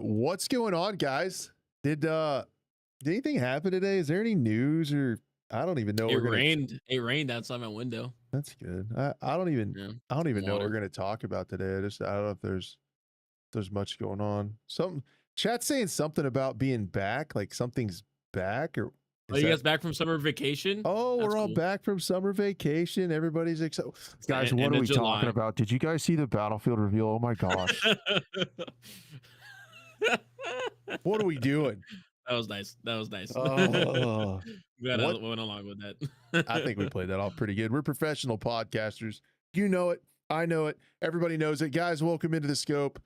What's going on, guys? Did anything happen today? Is there any news or I don't even know It we're gonna rained. It rained outside my window. that's good. I don't even know what we're Water. gonna talk about today. I don't know if there's much going on. Some chat saying something about being back, like something's back, or Are is you that guys back from summer vacation? oh, That's we're all cool. back from summer vacation. Everybody's excited. It's the Guys, what end are of we talking July. about? Did you guys see the Battlefield reveal? Oh my gosh. What are we doing? That was nice. That was nice. Oh, Glad I what went along with I think we that. played that off pretty good. We're professional podcasters. You know it. I know it. Everybody knows it. Guys, welcome into the Scope.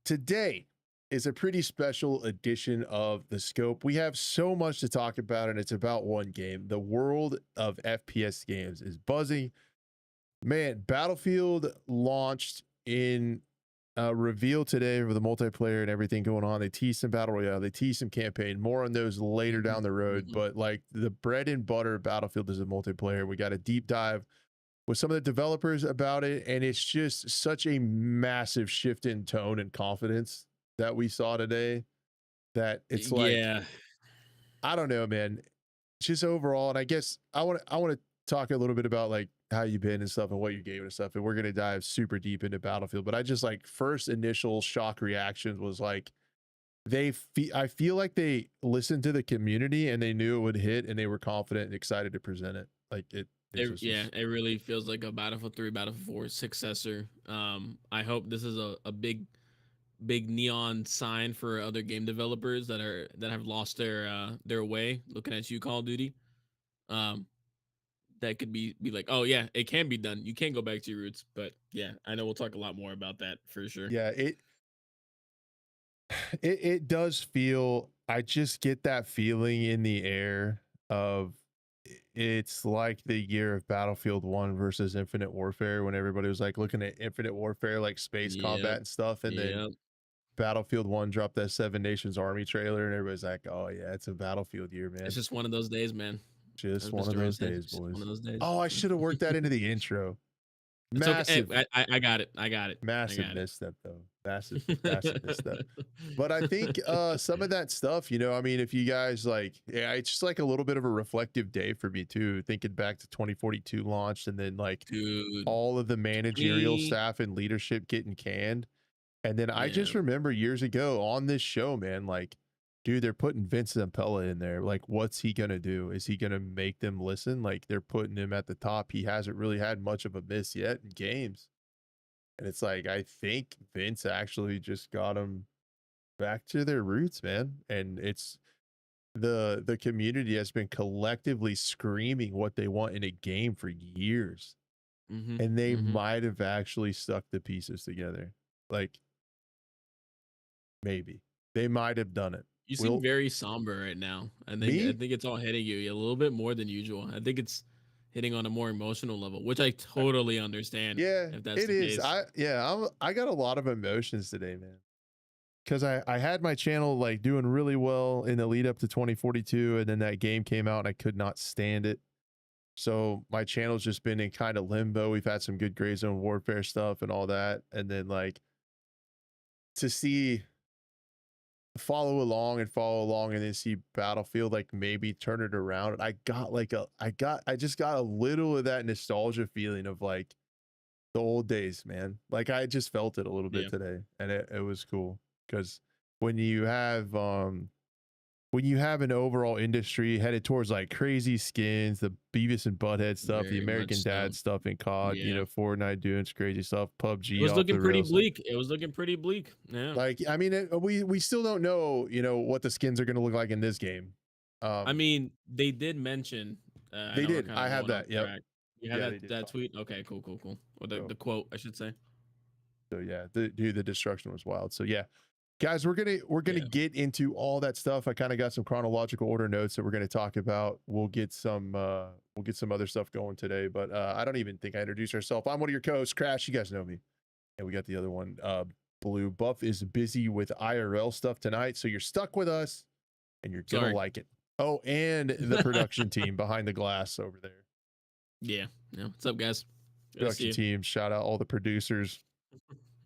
Today is a pretty special edition of the Scope. We have so much to talk about, and it's about one game. The world of FPS games is buzzing. Man, Battlefield launched in reveal today with the multiplayer and everything going on. They teased some battle royale, they teased some campaign. More on those later Mhm, down the road. mhm. But like the bread and butter of Battlefield is a multiplayer. We got a deep dive with some of the developers about it, and it's just such a massive shift in tone and confidence that we saw today. That it's like Yeah. I don't know, man. Just overall, and I guess I want to talk a little bit about like how you've been and stuff and what you gave and stuff, and we're gonna dive super deep into Battlefield. But I just like first initial shock reactions was like I feel like they listened to the community and they knew it would hit and they were confident and excited to present it. Like it just Yeah, was. it really feels like a Battlefield 3, Battlefield 4 successor. I hope this is a big neon sign for other game developers that have lost their way looking at you, Call of Duty. Um, that could be like, oh yeah, it can be done. You can go back to your roots. But yeah, I know we'll talk a lot more about that for sure. Yeah, it does feel. I just get that feeling in the air of it's like the year of Battlefield 1 versus Infinite Warfare when everybody was like looking at Infinite Warfare like space combat Yep. and stuff, and then Yep. Battlefield 1 dropped that Seven Nations Army trailer and everybody's like, "Oh yeah, it's a Battlefield year, It's man." just one of those days, man. Just As one of Mr. Ray those said, days, just one boys. of those days. Oh, I should have worked that into the intro. It's okay. Hey, Massive, I got it. I got it. I massive got misstep though. Massive misstep. it. But I think some of that stuff, I mean, if you guys like, yeah, it's just like a little bit of a reflective day for me too, thinking back to 2042 launched and then like Dude, all of the managerial 20, staff and leadership getting canned. And then I yeah. just remember years ago on this show, man, like, dude, they're putting Vince Zampella in there. Like, what's he gonna do? Is he gonna make them listen? Like, they're putting him at the top. He hasn't really had much of a miss yet in games. And it's like, I think Vince actually just got him back to their roots, man. And it's the community has been collectively screaming what they want in a game for years. Mhm, And they mhm. might have actually stuck the pieces together. Like, maybe. They might have done it. You seem Will very somber right now. I me? think it's all hitting you a little bit more than usual. I think it's hitting on a more emotional level, which I Uh, totally understand Yeah, if that's it the is. case. I got a lot of emotions today, man. Because I had my channel like doing really well in the lead up to 2042, and then that game came out and I could not stand it. So my channel's just been in kind of limbo. We've had some good Gray Zone Warfare stuff and all that. And then like to see follow along and then see Battlefield like maybe turn it around. I just got a little of that nostalgia feeling of like the old days, man. Like I just felt it a little bit Yeah. today, and it was cool because when you have when you have an overall industry headed towards like crazy skins, the Beavis and Butthead stuff, the Very much American so. Dad stuff in COD, Yeah. Fortnite doing some crazy stuff, It PUBG was off looking the pretty rails. Like, bleak. It was looking pretty bleak. Yeah. like I mean, we still don't know, what the skins are going to look like in this game. I Um, mean, they did mention, I they know we're did. kind I of have going off that. Yep. track. You have Yeah, they did that talk. tweet? Okay, cool, cool, cool. Or the So, quote, I should say. yeah, the destruction was wild. So yeah, guys, we're gonna Yeah. get into all that stuff. I kind of got some chronological order notes that we're gonna talk about. We'll get some other stuff going today, but I don't even think I introduced ourselves. I'm one of your co-hosts, Crash. You guys know me, and we got the other one. Blue Buff is busy with IRL stuff tonight, so you're stuck with us, and you're gonna Sorry. like it. Oh, and the production team behind the glass over there. Yeah. Yeah. What's up, guys? Good to see Production you. team, shout out all the producers.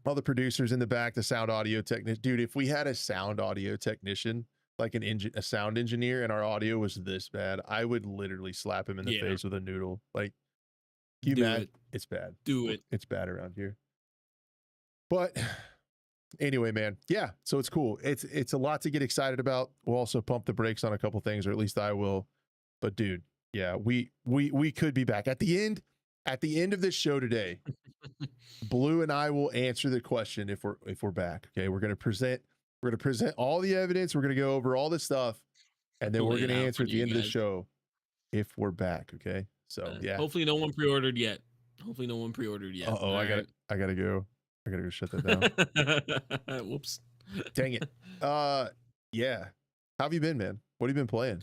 all the producers in the back, the sound audio technician. Dude, if we had a sound audio technician, like a sound engineer, and our audio was this bad, I would literally slap him in the Yeah, face with a noodle. Like, you do mad? it, It's bad. do it. It's bad around here. But anyway, man, yeah. So it's cool. It's a lot to get excited about. We'll also pump the brakes on a couple things, or at least I will. But dude, yeah, we could be back at the end. At the end of this show today, Blue and I will answer the question if we're back. Okay, we're gonna present all the evidence. We're gonna go over all this stuff, and then we're Lay it gonna out answer for at the you end of the guys. show if we're back. Okay, so yeah. Hopefully, no one pre-ordered yet. Hopefully, no one pre-ordered yet. Uh oh, All I gotta right. I gotta go. I gotta go shut that down. Whoops. Dang it. Yeah. How have you been, man? What have you been playing?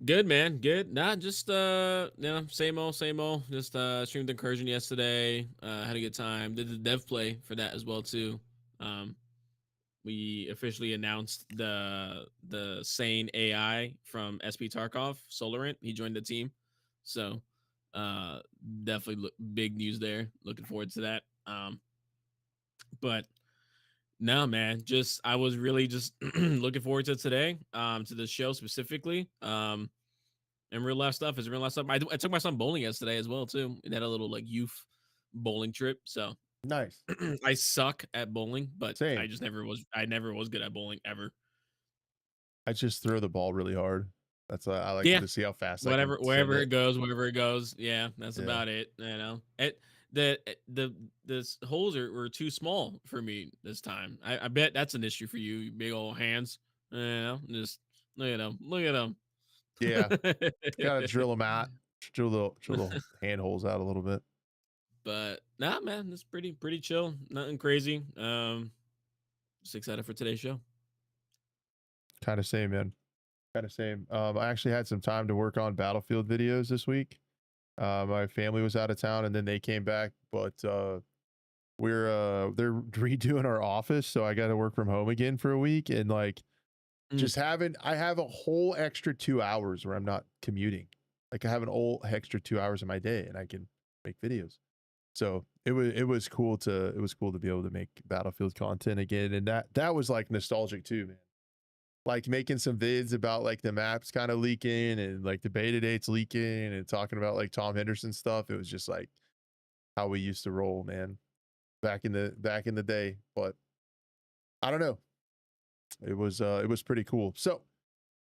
Good, man. Good. Nah, just same old, same old. Just streamed Incursion yesterday. Had a good time. Did the dev play for that as well too. Um, we officially announced the sane AI from SP Tarkov, Solarant. He joined the team. So uh definitely big news there. Looking forward to that. But no, man, just I was really just looking forward to today, to the show specifically. And real life stuff is real life stuff. I took my son bowling yesterday as well too. And had a little like youth bowling trip. So Nice. I suck at bowling, but Same. I never was good at bowling ever. I just throw the ball really hard. That's I like Yeah, to see how fast I can whatever, send it. wherever it goes. Yeah, that's Yeah. about it. You know, the holes were too small for me this time. I bet that's an issue for you, big old hands. You know, just look at them, look at them. Yeah. Gotta drill them out. Drill the hand holes out a little bit. But nah, man, it's pretty chill. Nothing crazy. Just excited for today's show. Kind of same, man. Kind of same. I actually had some time to work on Battlefield videos this week. My family was out of town and then they came back, but they're redoing our office, so I got to work from home again for a week, and like Mm. just having I have a whole extra 2 hours where I'm not commuting. Like I have an whole extra 2 hours in my day, and I can make videos. So it was cool to be able to make Battlefield content again, and that was like nostalgic too, man. Like making some vids about like the maps kind of leaking and like the beta dates leaking and talking about like Tom Henderson stuff. It was just like how we used to roll, man, back in the day. But I don't know. It was pretty cool. So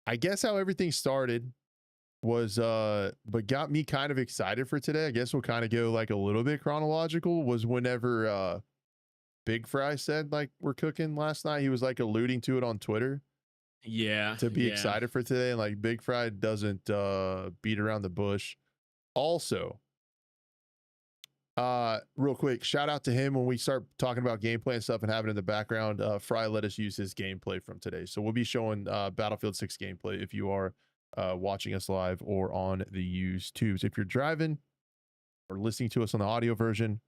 I guess how everything started was but got me kind of excited for today. I guess we'll kind of go like a little bit chronological, was whenever Big Fry said like we're cooking last night. He was like alluding to it on Twitter Yeah, to be yeah. excited for today, and like Big Fry doesn't beat around the bush. Also, real quick, shout out to him when we start talking about gameplay and stuff and having it in the background. Fry let us use his gameplay from today. So we'll be showing Battlefield 6 gameplay if you are watching us live or on the YouTubes. If you're driving or listening to us on the audio version,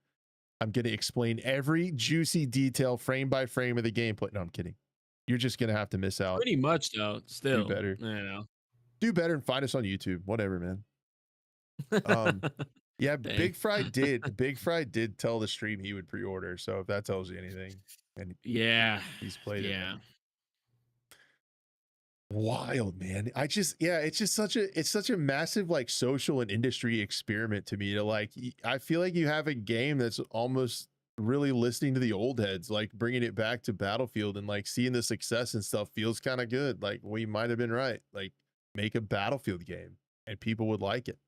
I'm going to explain every juicy detail frame by frame of the gameplay. No, I'm kidding. You're just going to have to miss out. Pretty much though. Do Still, better. you know. Do better and find us on YouTube. Whatever, man. Um, yeah, Dang. Big Fry did tell the stream he would pre-order. So if that tells you anything, and Yeah, he's played it, yeah. man. Wild, man. It's such a massive like social and industry experiment to me to like I feel like you have a game that's almost really listening to the old heads, like bringing it back to Battlefield, and like seeing the success and stuff feels kind of good. Like we might have been right. Like make a Battlefield game and people would like it.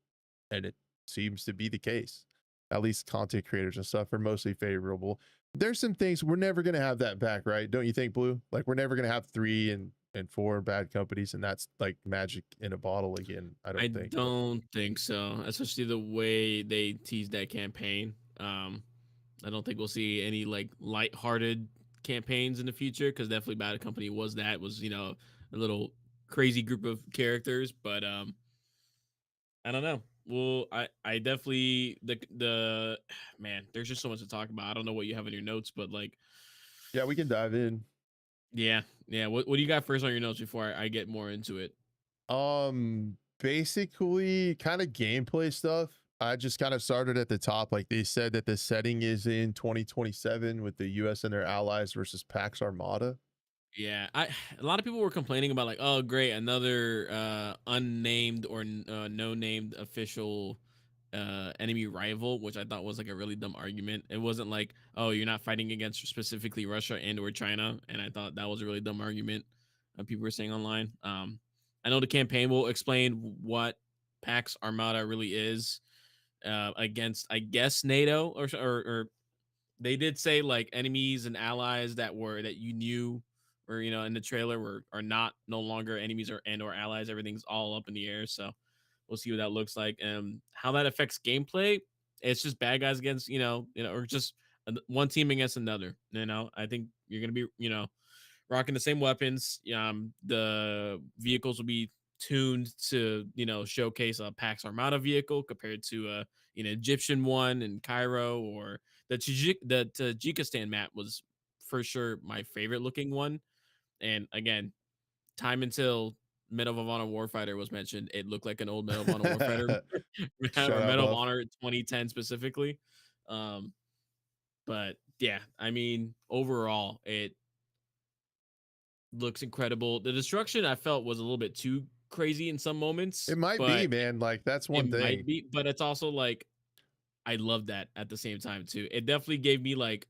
And it seems to be the case. At least content creators and stuff are mostly favorable. There's some things we're never going to have that back, right? Don't you think, Blue? Like we're never going to have 3 and 4 bad companies, and that's like magic in a bottle again. I I don't think. But don't think so, especially the way they teased that campaign. I don't think we'll see any like light-hearted campaigns in the future because definitely Bad Company was a little crazy group of characters, but I don't know. Well, I definitely the man. There's just so much to talk about. I don't know what you have in your notes, but like, yeah, we can dive in. yeah. What do you got first on your notes before I get more into it? Basically, kind of gameplay stuff. I just kind of started at the top. Like they said that the setting is in 2027 with the US and their allies versus Pax Armada. Yeah, I a lot of people were complaining about like, oh great, another unnamed or no named official enemy rival, which I thought was like a really dumb argument. It wasn't like, oh, you're not fighting against specifically Russia and or China, and I thought that was a really dumb argument. People were saying online. I know the campaign will explain what Pax Armada really is against, I guess, NATO or they did say like enemies and allies that you knew or in the trailer were are not no longer enemies or allies. Everything's all up in the air. So we'll see what that looks like and how that affects gameplay. It's just bad guys against or just one team against another. I think you're gonna be rocking the same weapons. The vehicles will be tuned to showcase a Pax Armada vehicle compared to an Egyptian one in Cairo, or the Tajikistan map was for sure my favorite looking one. And again, time until Medal of Honor Warfighter was mentioned, it looked like an old Medal of Honor Warfighter Shout or out Medal of Buff. Honor 2010 specifically. Um, but yeah, I mean, overall, it looks incredible. The destruction I felt was a little bit too crazy in some moments, It might be, but man. Like that's it one might thing. be. But it's also like I love that at the same time too. It definitely gave me like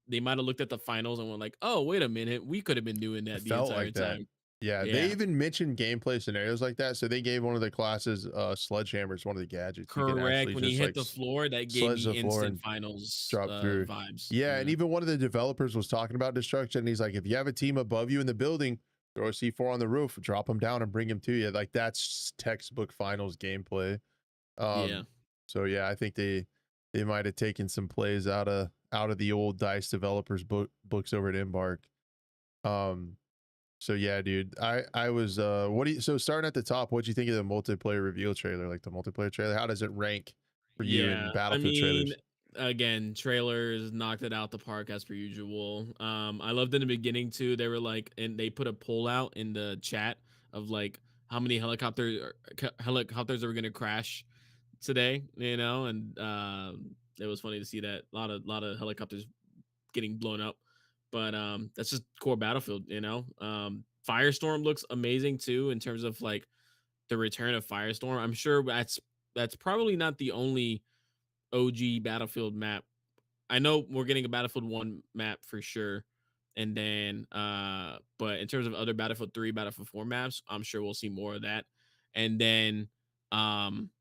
they might have looked at the finals and went like, "Oh, wait a minute, we could have been doing It that the felt entire like that. time." Yeah, they Yeah, even mentioned gameplay scenarios like that. So they gave one of the classes sledgehammer is one of the gadgets. You can correct. actually When he just hit like the floor, that gave sledge me the floor instant and finals drop through. vibes. Yeah, and Yeah, even one of the developers was talking about destruction. And he's like, if you have a team above you in the building, throw a C4 on the roof, drop them down, and bring them to you. Like that's textbook finals gameplay. yeah. Um, so yeah, I think they might have taken some plays out of the old Dice developers books over at Embark. Um, so yeah, dude, I was what do you so starting at the top? What do you think of the multiplayer reveal trailer? Like the multiplayer trailer, how does it rank for you Yeah, in I Battlefield mean, trailers? again, trailers knocked it out the park as per usual. I loved in the beginning too. They were like, and they put a poll out in the chat of like how many helicopters are going to crash today, and it was funny to see that a lot of helicopters getting blown up. But that's just core Battlefield. Firestorm looks amazing too in terms of like the return of Firestorm. I'm sure that's probably not the only OG Battlefield map. I know we're getting a Battlefield 1 map for sure. And then but in terms of other Battlefield 3, Battlefield 4 maps, I'm sure we'll see more of that. And then um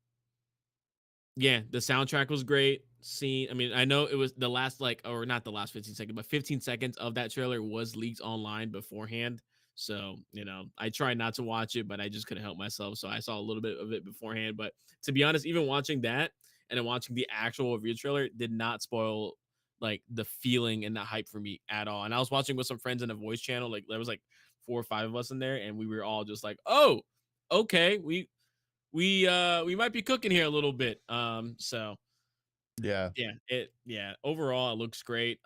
yeah, the soundtrack was great. I mean, I know it was the last like or not the last 15 seconds, but 15 seconds of that trailer was leaked online beforehand. So, I tried not to watch it, but I just couldn't help myself. So I saw a little bit of it beforehand. But to be honest, even watching that and then watching the actual review trailer did not spoil like the feeling and the hype for me at all. And I was watching with some friends in a voice channel. Like there was like 4 or 5 of us in there, and we were all just like, oh, okay, we might be cooking here a little bit. So Yeah, yeah, overall it looks great.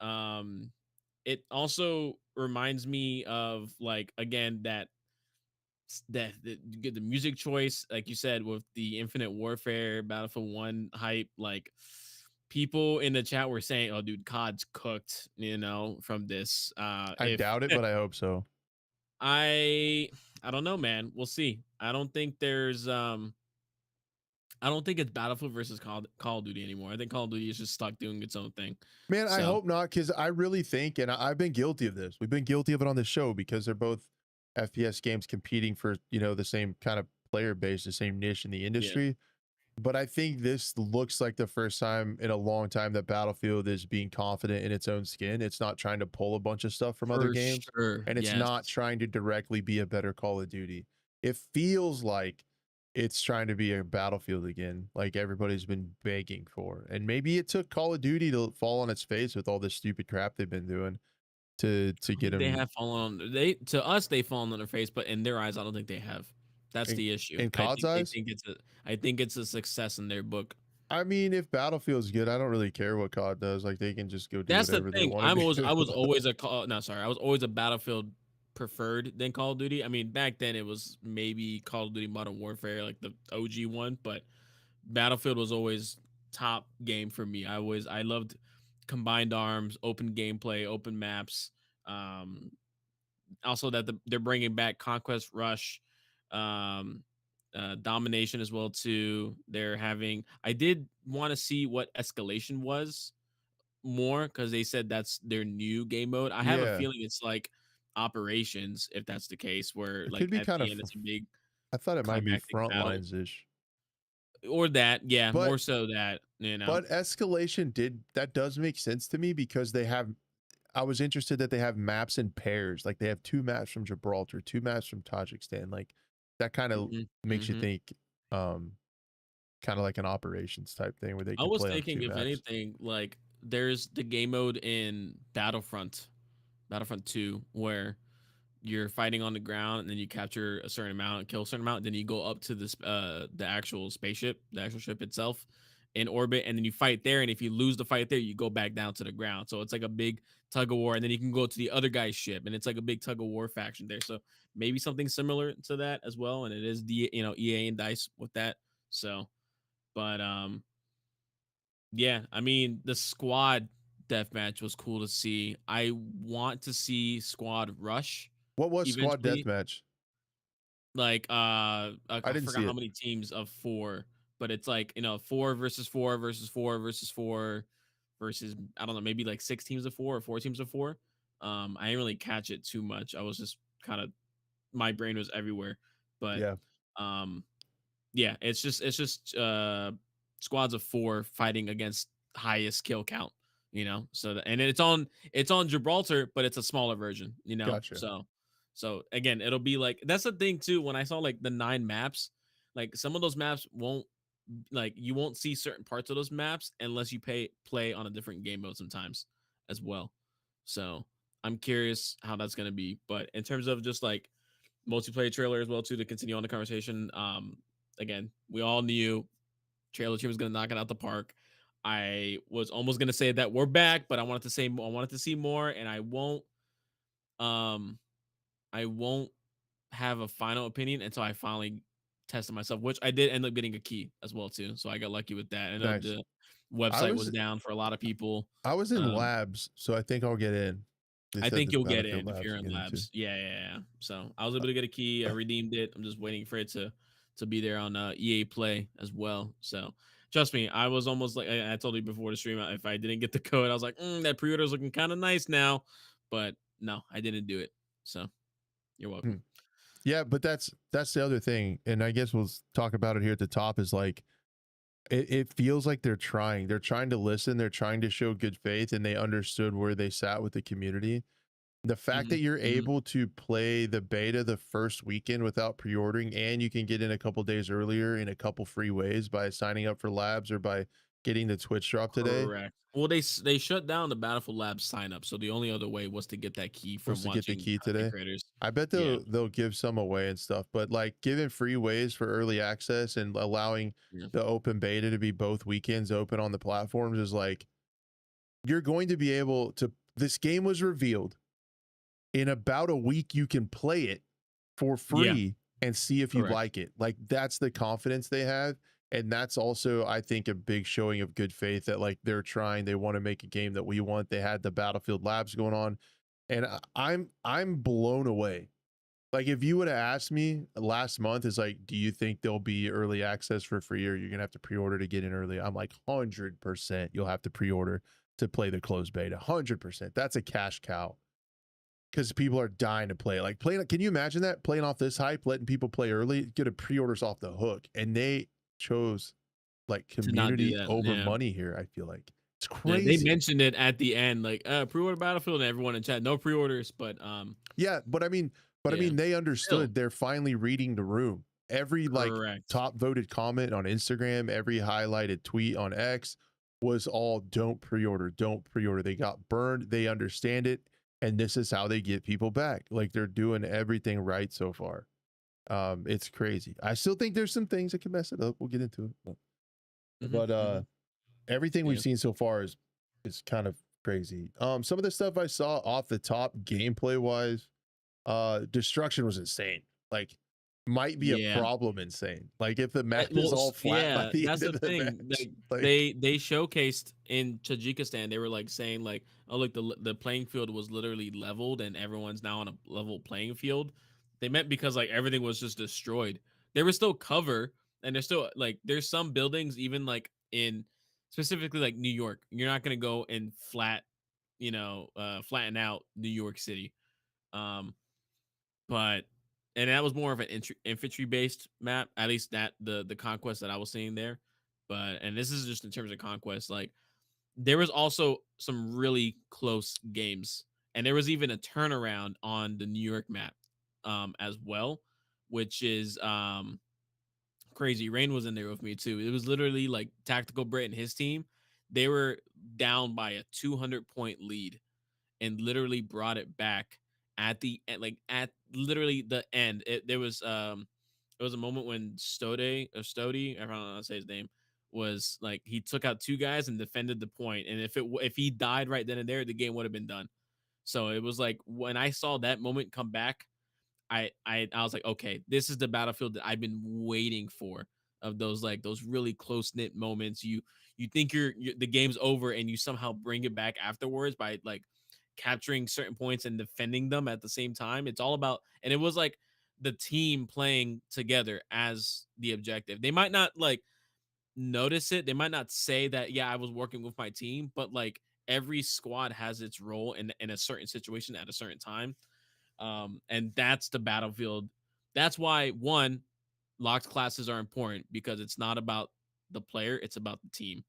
It also reminds me of like again that get the music choice, like you said, with the Infinite Warfare Battlefield 1 hype, like people in the chat were saying, "Oh, dude, COD's cooked," from this. I If doubt it, but I hope so. I I don't know, man. We'll see. I don't think it's Battlefield versus Call of Duty anymore. I think Call of Duty is just stuck doing its own thing. Man, I So hope not, because I really think, and I've been guilty of this. We've been guilty of it on the show because they're both FPS games competing for the same kind of player base, the same niche in the yeah, industry. But I think this looks like the first time in a long time that Battlefield is being confident in its own skin. It's not trying to pull a bunch of stuff from other for games, sure. and it's Yes. not trying to directly be a better Call of Duty. It feels like it's trying to be a Battlefield again, like everybody's been begging for. And maybe it took Call of Duty to fall on its face with all this stupid crap they've been doing to I get think they them have fallen on they to us they've fallen on their face, but in their eyes, I don't think they have. That's in, the issue. in COD's eyes. I think it's a success in their book. I mean, if Battlefield's good, I don't really care what COD does. Like they can just go do That's the whatever they thing. want to I do. was always a call no, sorry. I was always a Battlefield preferred than Call of Duty. I mean, back then it was maybe Call of Duty Modern Warfare, like the OG one, but Battlefield was always top game for me. I loved combined arms, open gameplay, open maps. Um, Also that they're bringing back Conquest Rush, um, Domination as well too. They're having. I did want to see what Escalation was more because they said that's their new game mode. I have a Yeah, feeling it's like Operations, if that's the case, where it could like be at kind the of. end it's a big I thought it might be climactic front battle, lines ish, or that, yeah, but more so that you know. escalation did that does make sense to me because they have. I was interested that they have maps in pairs. Like they have two maps from Gibraltar, two maps from Tajikistan. Like that kind of Hmm. makes you Hmm. think, um, kind of like an operations type thing where they I can was play on thinking, two if maps. anything, like there's the game mode in Battlefront 2, where you're fighting on the ground and then you capture a certain amount, kill a certain amount, then you go up to this the actual spaceship, the actual ship itself in orbit, and then you fight there. And if you lose the fight there, you go back down to the ground. So it's like a big tug of war, and then you can go to the other guy's ship, and it's like a big tug of war faction there. So maybe something similar to that as well. And it is the EA and Dice with that. So, but yeah, I mean, the squad deathmatch was cool to see. I want to see squad rush What was squad eventually. deathmatch? I I didn't forgot see how it. many teams of four, but it's like, 4 versus 4 versus 4 versus 4 versus, I don't know, maybe like 6 teams of four or 4 teams of four. I didn't really catch it too much. I was just kind of, my brain was everywhere. But Yeah, um yeah, it's just squads of four fighting against highest kill count, So and it's on Gibraltar, but it's a smaller version. gotcha. So again, it'll be like, that's the thing too. When I saw like the 9 maps, like some of those maps won't, like, you won't see certain parts of those maps unless you play on a different game mode sometimes as well. So I'm curious how that's gonna be. But in terms of just like multiplayer trailer as well too, to continue on the conversation, again, we all knew trailer team was gonna knock it out the park. I was almost gonna say that we're back, but I wanted to say more, I wanted to see more, and um I won't have a final opinion until I finally tested myself, which I did end up getting a key as well too. So I got lucky with that. I know Nice. the I website was was down for a lot of people. I was in Um, labs, so I think I'll get in. They I said think this you'll get Battlefield in if labs you're to in get into. labs. Yeah, yeah, yeah. So I was able to get a key. I redeemed it. I'm just waiting for it to be there on EA Play as well. So trust me, I was almost like, I told you before the stream, if I didn't get the code, I was like, that pre-order is looking kind of nice now, but no, I didn't do it. So you're Hmm. welcome. Yeah, but that's the other thing, and I guess we'll talk about it here at the top. Is like it feels like they're trying. They're trying to listen. They're trying to show good faith, and they understood where they sat with the community. The fact Hmm. that you're Hmm. able to play the beta the first weekend without pre-ordering, and you can get in a couple days earlier in a couple free ways by signing up for labs or by getting the Twitch drop today, Correct. Well, they shut down the Battlefield Labs sign up, so the only other way was to get that key was from to get the watching key content today. creators. I bet Yeah. they'll give some away and stuff, but like giving free ways for early access and allowing Yeah. the open beta to be both weekends open on the platforms is like you're going to be able to. This game was revealed in about a week. You can play it for Yeah. free and see if you Correct. like it. Like that's the confidence they have. And that's also, I think, a big showing of good faith that like they're trying, they want to make a game that we want. They had the Battlefield Labs going on. And I'm blown away. Like if you would have asked me last month, is like, do you think there'll be early access for free or you're gonna have to pre-order to get in early? I'm like 100% you'll have to pre-order to play the closed beta. 100%. That's a cash cow because people are dying to play. Like playing, can you imagine that playing off this hype, letting people play early, get a pre-orders off the hook, and they chose like To not do community that. over Yeah. money here. I feel like it's Yeah, they crazy. mentioned it at the end, like pre-order Battlefield, and everyone in chat, no pre-orders, but Yeah, but I mean, yeah, they still understood. They're finally reading the room. Every like correct. top voted comment on Instagram, every highlighted tweet on X was all don't pre-order, don't pre-order. They got burned. They understand it, and this is how they get people back. Like they're doing everything right so far. It's crazy. I still think there's some things that can mess it up. We'll get into it, Hmm. but Hmm. everything we've Yeah. seen so far is kind of crazy. Some of the stuff I saw off the top gameplay wise, destruction was insane. Like might be a Yeah. problem insane. Like if the map is all flat by Yeah, the that's end the of the thing. match, Like like they showcased in Tajikistan, they were like saying like, oh look, the playing field was literally leveled and everyone's now on a level playing field. They meant because like everything was just destroyed. There was still cover, and there's still like there's some buildings even like in specifically like New York. You're not gonna go and flatten out New York City. Um, but and that was more of an infantry based map, at least that the conquest that I was seeing there. But and this is just in terms of conquest, like there was also some really close games, and there was even a turnaround on the New York map, as well, which is crazy. Rain was in there with me too. It was literally like Tactical Brit and his team. They were down by a 200-point lead and literally brought it back at the end, like at literally the end. It was a moment when Stody, I don't know how to say his name, was like he took out two guys and defended the point, and if he died right then and there, the game would have been done. So it was like when I saw that moment come back, I was like, okay, this is the Battlefield that I've been waiting for. Of those like those really close knit moments, you think the game's over, and you somehow bring it back afterwards by like capturing certain points and defending them at the same time. It's all about, and it was like the team playing together as the objective. They might not like notice it. They might not say that, yeah, I was working with my team, but like every squad has its role in a certain situation at a certain time. And that's the Battlefield. That's why one, locked classes are important because it's not about the player, it's about the team.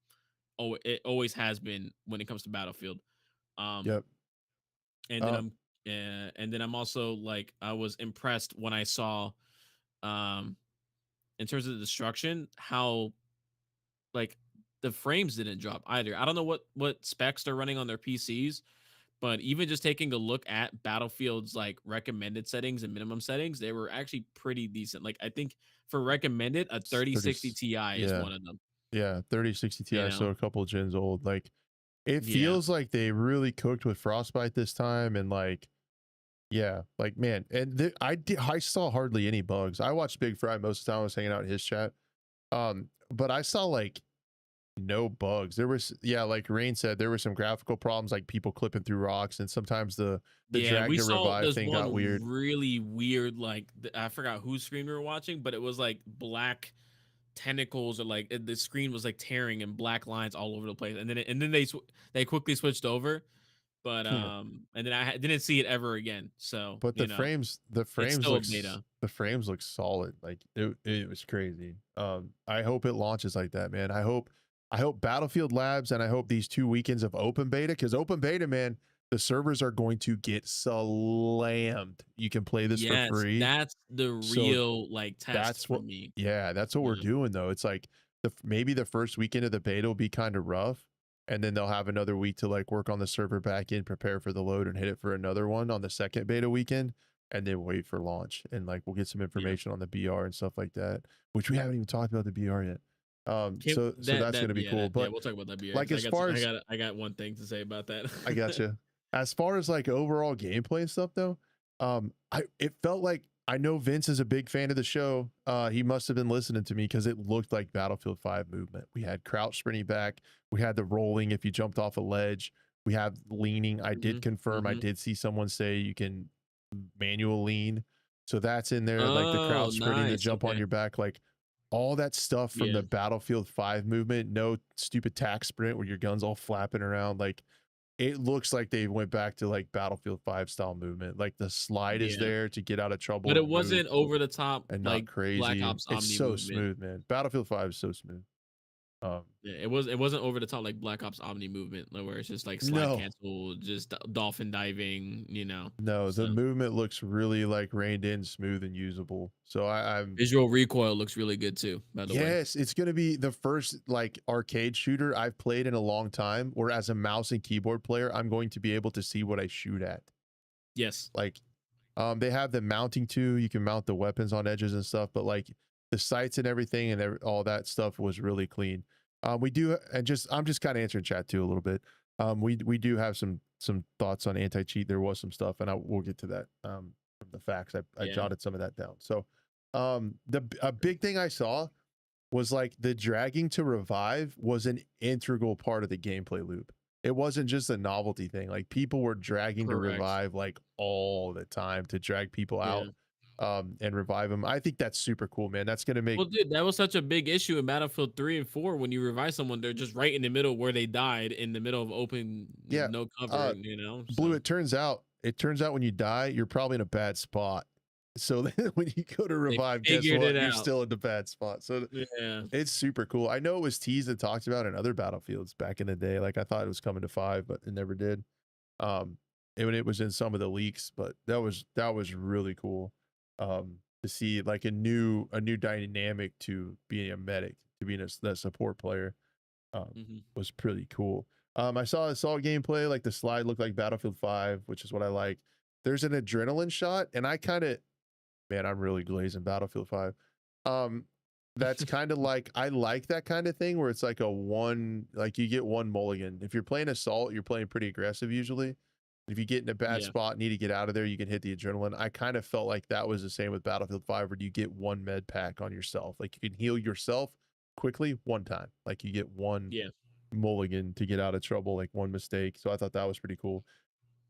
Oh, it always has been when it comes to Battlefield. Um, yep. and then Uh, I'm also like I was impressed when I saw um in terms of the destruction how like the frames didn't drop either. I don't know what specs they're running on their PCs, but even just taking a look at Battlefield's like recommended settings and minimum settings, they were actually pretty decent. Like I think for recommended, a 30, 3060 Ti is yeah, one of them. yeah, 3060 You Ti, so know? a couple gens old. Like it Yeah. feels like they really cooked with Frostbite this time, and like yeah, like man, and I saw hardly any bugs. I watched Big Fry most of the time. I was hanging out in his chat, but I saw like no bugs. There was, yeah, like Rain said, there were some graphical problems, like people clipping through rocks, and sometimes the Yeah, drag we to saw revive this thing got one weird. really weird, like I forgot whose screen we were watching, but it was like black tentacles or like the screen was like tearing and black lines all over the place, and then they quickly switched over, but and then didn't see it ever again. So But the it's frames still a looks beta. the frames look solid. Like it was crazy. I hope it launches like that, man. I hope Battlefield Labs, and I hope these 2 weekends of open beta, because open beta, man, the servers are going to get slammed. You can play this for Yes, free. that's the So real like test that's for what, me. yeah, that's what You we're know? doing though. It's like maybe the first weekend of the beta will be kind of rough, and then they'll have another week to like work on the server back end, prepare for the load, and hit it for another one on the second beta weekend, and then wait for launch. And like we'll get some Yeah. information on the BR and stuff like that, which we haven't even talked about the BR yet. Can't So that's gonna be cool. yeah, But we'll talk about that BR like because as far as I got one thing to say about that. I gotcha. As far as like overall gameplay and stuff though, I it felt like, I know Vince is a big fan of the show. He must have been listening to me because it looked like Battlefield 5 movement. We had crouch sprinting back, we had the rolling if you jumped off a ledge, we have leaning. I did Mhm, confirm, I mhm. did see someone say you can manual lean. So that's in there, like the Oh, crouch sprinting, the nice, jump on okay. your back, like all that stuff from the Yeah, Battlefield 5 movement. No stupid tack sprint where your gun's all flapping around. Like it looks like they went back to like Battlefield 5 style movement. Like the slide is yeah. there to get out of trouble But it and move wasn't over the top and not like Black crazy. And Ops it's Omni so movement. smooth, man. Battlefield 5 is so smooth. Um, Yeah, it wasn't over the top like Black Ops Omni movement, like, where it's just like slide no, cancel, just dolphin diving, no, So the movement looks really like reined in, smooth, and usable. So I'm, visual recoil looks really good too, by the way. yes, it's gonna be the first like arcade shooter I've played in a long time, where as a mouse and keyboard player, I'm going to be able to see what I shoot at. Yes. Like they have the mounting too. You can mount the weapons on edges and stuff, but like the sights and everything and all that stuff was really clean. We do, and just I'm just kind of answering chat too a little bit. We do have some thoughts on anti cheat. There was some stuff, and we'll get to that from the facts. I Yeah. jotted some of that down. So A big thing I saw was like the dragging to revive was an integral part of the gameplay loop. It wasn't just a novelty thing. Like people were dragging to Correct. revive like all the time to drag people out Yeah. and revive them. I think that's super cool, man. That's gonna make Well, dude, that was such a big issue in Battlefield 3 and 4 when you revive someone, they're just right in the middle where they died in the middle of open with yeah. no cover, Uh Blue, So it turns out when you die, you're probably in a bad spot. So then when you go to they revive, guess figured what? it You're out. still in the bad spot. So Yeah. it's super cool. I know it was teased and talked about in other battlefields back in the day. Like I thought it was coming to 5, but it never did. Um, and when it was in some of the leaks, but that was really cool. To see like a new dynamic to being a medic, to being that support player, Mhm. was pretty cool. I saw gameplay, like the slide looked like Battlefield 5, which is what I like. There's an adrenaline shot, and I kind of, man, I'm really glazing Battlefield 5. Um, that's kind of like, I like that kind of thing where it's like a one, like you get one mulligan. If you're playing assault, you're playing pretty aggressive usually. If you get in a bad Yeah. spot, need to get out of there, you can hit the adrenaline. I kind of felt like that was the same with Battlefield 5, where you get one med pack on yourself. Like you can heal yourself quickly one time. Like you get one Yeah. mulligan to get out of trouble, like one mistake. So I thought that was pretty cool.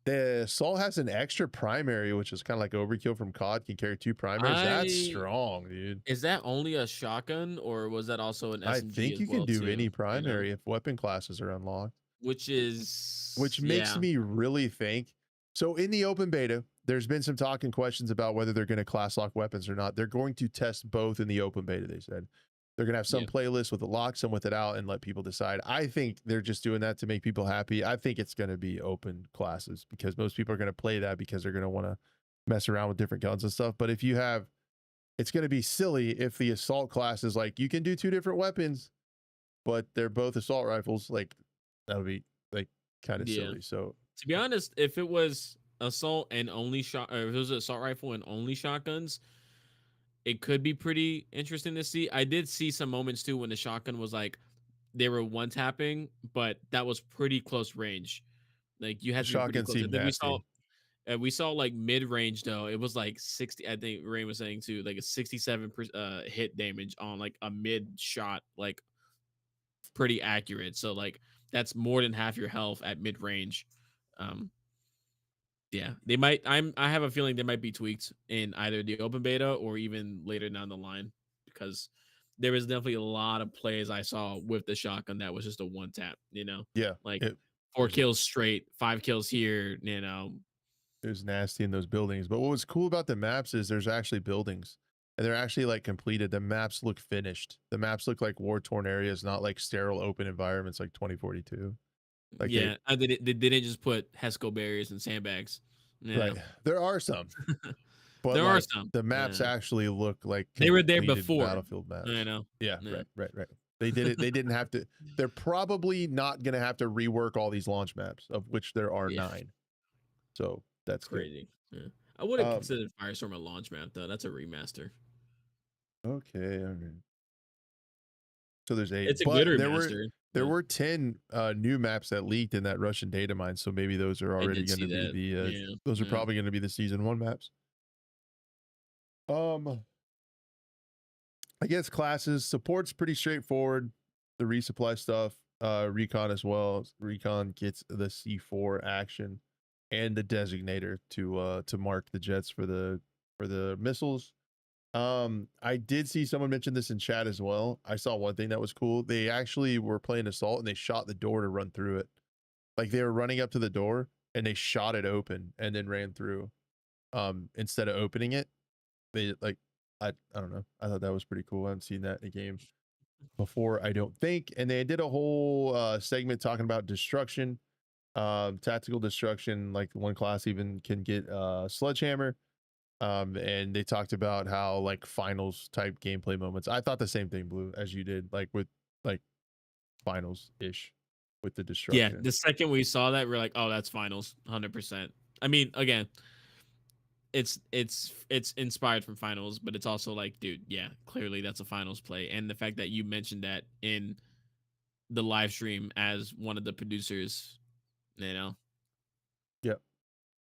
The Assault has an extra primary, which is kind of like overkill from COD, can carry two primaries. That's I strong, dude. Is that only a shotgun or was that also an I SMG think as you can well do any too, primary if weapon classes are unlocked, Which which is makes yeah. me really think. So in the open beta, there's been some talk and questions about whether they're going to class lock weapons or not. They're going to test both in the open beta, they said. They're going to have some Yeah. playlists with a lock, some with it out, and let people decide. I think they're just doing that to make people happy. I think it's going to be open classes because most people are going to play that because they're going to want to mess around with different guns and stuff. But if you have, it's going to be silly if the assault class is like, you can do two different weapons, but they're both assault rifles. Like, that would be like kind of Yeah. silly. So, To be honest, if it was assault and only shot, or if it was assault rifle and only shotguns, it could be pretty interesting to see. I did see some moments too when the shotgun was like they were one tapping, but that was pretty close range. Like you the had to be pretty shotgun close. I seemed think nasty. we saw like mid range though. It was like 60. I think Rain was saying too, like a 67 hit damage on like a mid shot, like pretty accurate. So like that's more than half your health at mid range. Um, Yeah, they might. I have a feeling they might be tweaked in either the open beta or even later down the line because there was definitely a lot of plays I saw with the shotgun that was just a one tap. Yeah. Like It, four was kills straight, 5 kills here. it was nasty in those buildings. But what was cool about the maps is there's actually buildings and they're actually like completed. The maps look finished. The maps look like war torn areas, not like sterile open environments like 2042. Like they, Yeah, they didn't just put Hesco barriers and sandbags. Yeah, right. There are some, but there are like some. the Yeah, maps actually look like they were there completed before. Battlefield You maps. know. Yeah, Yeah, right, right, right. They did it. They didn't have to. They're probably not going to have to rework all these launch maps, of which there are yeah, 9. So that's good. crazy. Yeah, I would have Um, considered Firestorm a launch map though. That's a remaster. okay, all right. So there's 8, It's a good but there were remaster. there Yeah, were 10 new maps that leaked in that Russian data mine. So maybe those are I already did going see to be that. the Yeah, those are yeah, probably going to be the season 1 maps. Um, I guess classes support's pretty straightforward. The resupply stuff, recon as well. Recon gets the C4 action and the designator to mark the jets for the missiles. I did see someone mention this in chat as well. I saw one thing that was cool. They actually were playing assault and they shot the door to run through it. Like they were running up to the door and they shot it open and then ran through. Instead of opening it, they like, I don't know. I thought that was pretty cool. I haven't seen that in a game before, I don't think. And they did a whole segment talking about destruction, tactical destruction. Like one class even can get sledgehammer. And they talked about how like finals type gameplay moments. I thought the same thing, Blue, as you did, like with like finals ish with the yeah. destruction. The second we saw that, we're like, oh, that's finals, 100%. I mean, again, it's inspired from finals, but it's also like, dude, yeah, clearly that's a finals play. And the fact that you mentioned that in the live stream as one of the producers, you know, Yep.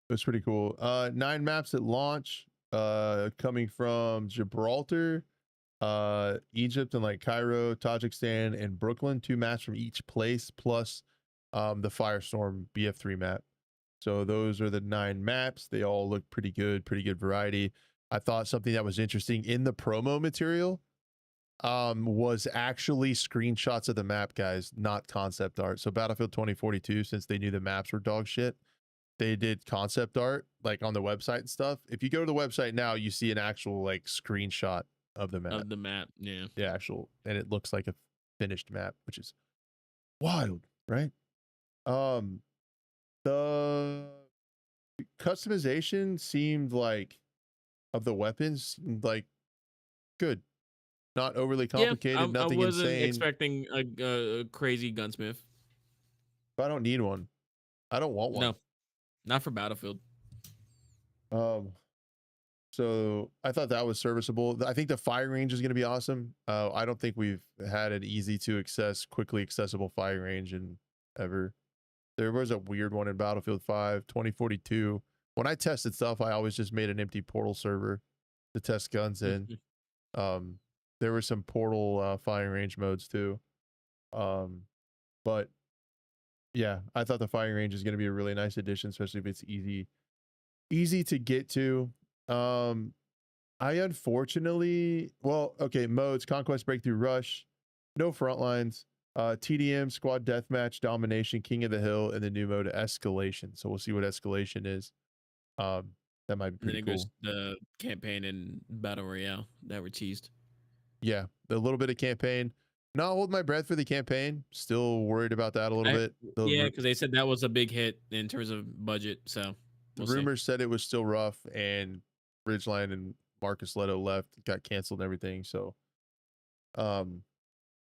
It was pretty cool. 9 maps at launch. coming from Gibraltar, Egypt, and like Cairo, Tajikistan, and Brooklyn. 2 maps from each place, plus the Firestorm BF3 map. So those are the 9 maps. They all look pretty good variety. I thought something that was interesting in the promo material was actually screenshots of the map, guys, not concept art. So Battlefield 2042, since they knew the maps were dog shit, they did concept art like on the website and stuff. If you go to the website now, you see an actual like screenshot of the map, Of the map, yeah. the actual, and it looks like a finished map, which is wild, right? Um, the customization seemed like of the weapons seemed like good, not overly Yeah, complicated, I nothing wasn't insane. expecting a crazy gunsmith. But I don't need one. I don't want one. No, not for Battlefield. Um, so I thought that was serviceable. I think the firing range is going to be awesome. I don't think we've had an easy to access, quickly accessible firing range in ever. There was a weird one in Battlefield 5, 2042. When I tested stuff, I always just made an empty portal server to test guns in. Um, there were some portal firing range modes too. But yeah, I thought the firing range is going to be a really nice addition, especially if it's easy to get to. I unfortunately, well, okay, modes: Conquest, Breakthrough, Rush, no front lines, TDM, Squad Deathmatch, Domination, King of the Hill, and the new mode Escalation. So we'll see what Escalation is. Um, that might be And then pretty it goes cool. the campaign and battle royale that were teased. Yeah, a little bit of campaign. Not hold my breath for the campaign. Still worried about that a little bit. Yeah, because they said that was a big hit in terms of budget. So The we'll see. rumors said it was still rough, and Ridgeline and Marcus Leto left, got canceled and everything. So, um,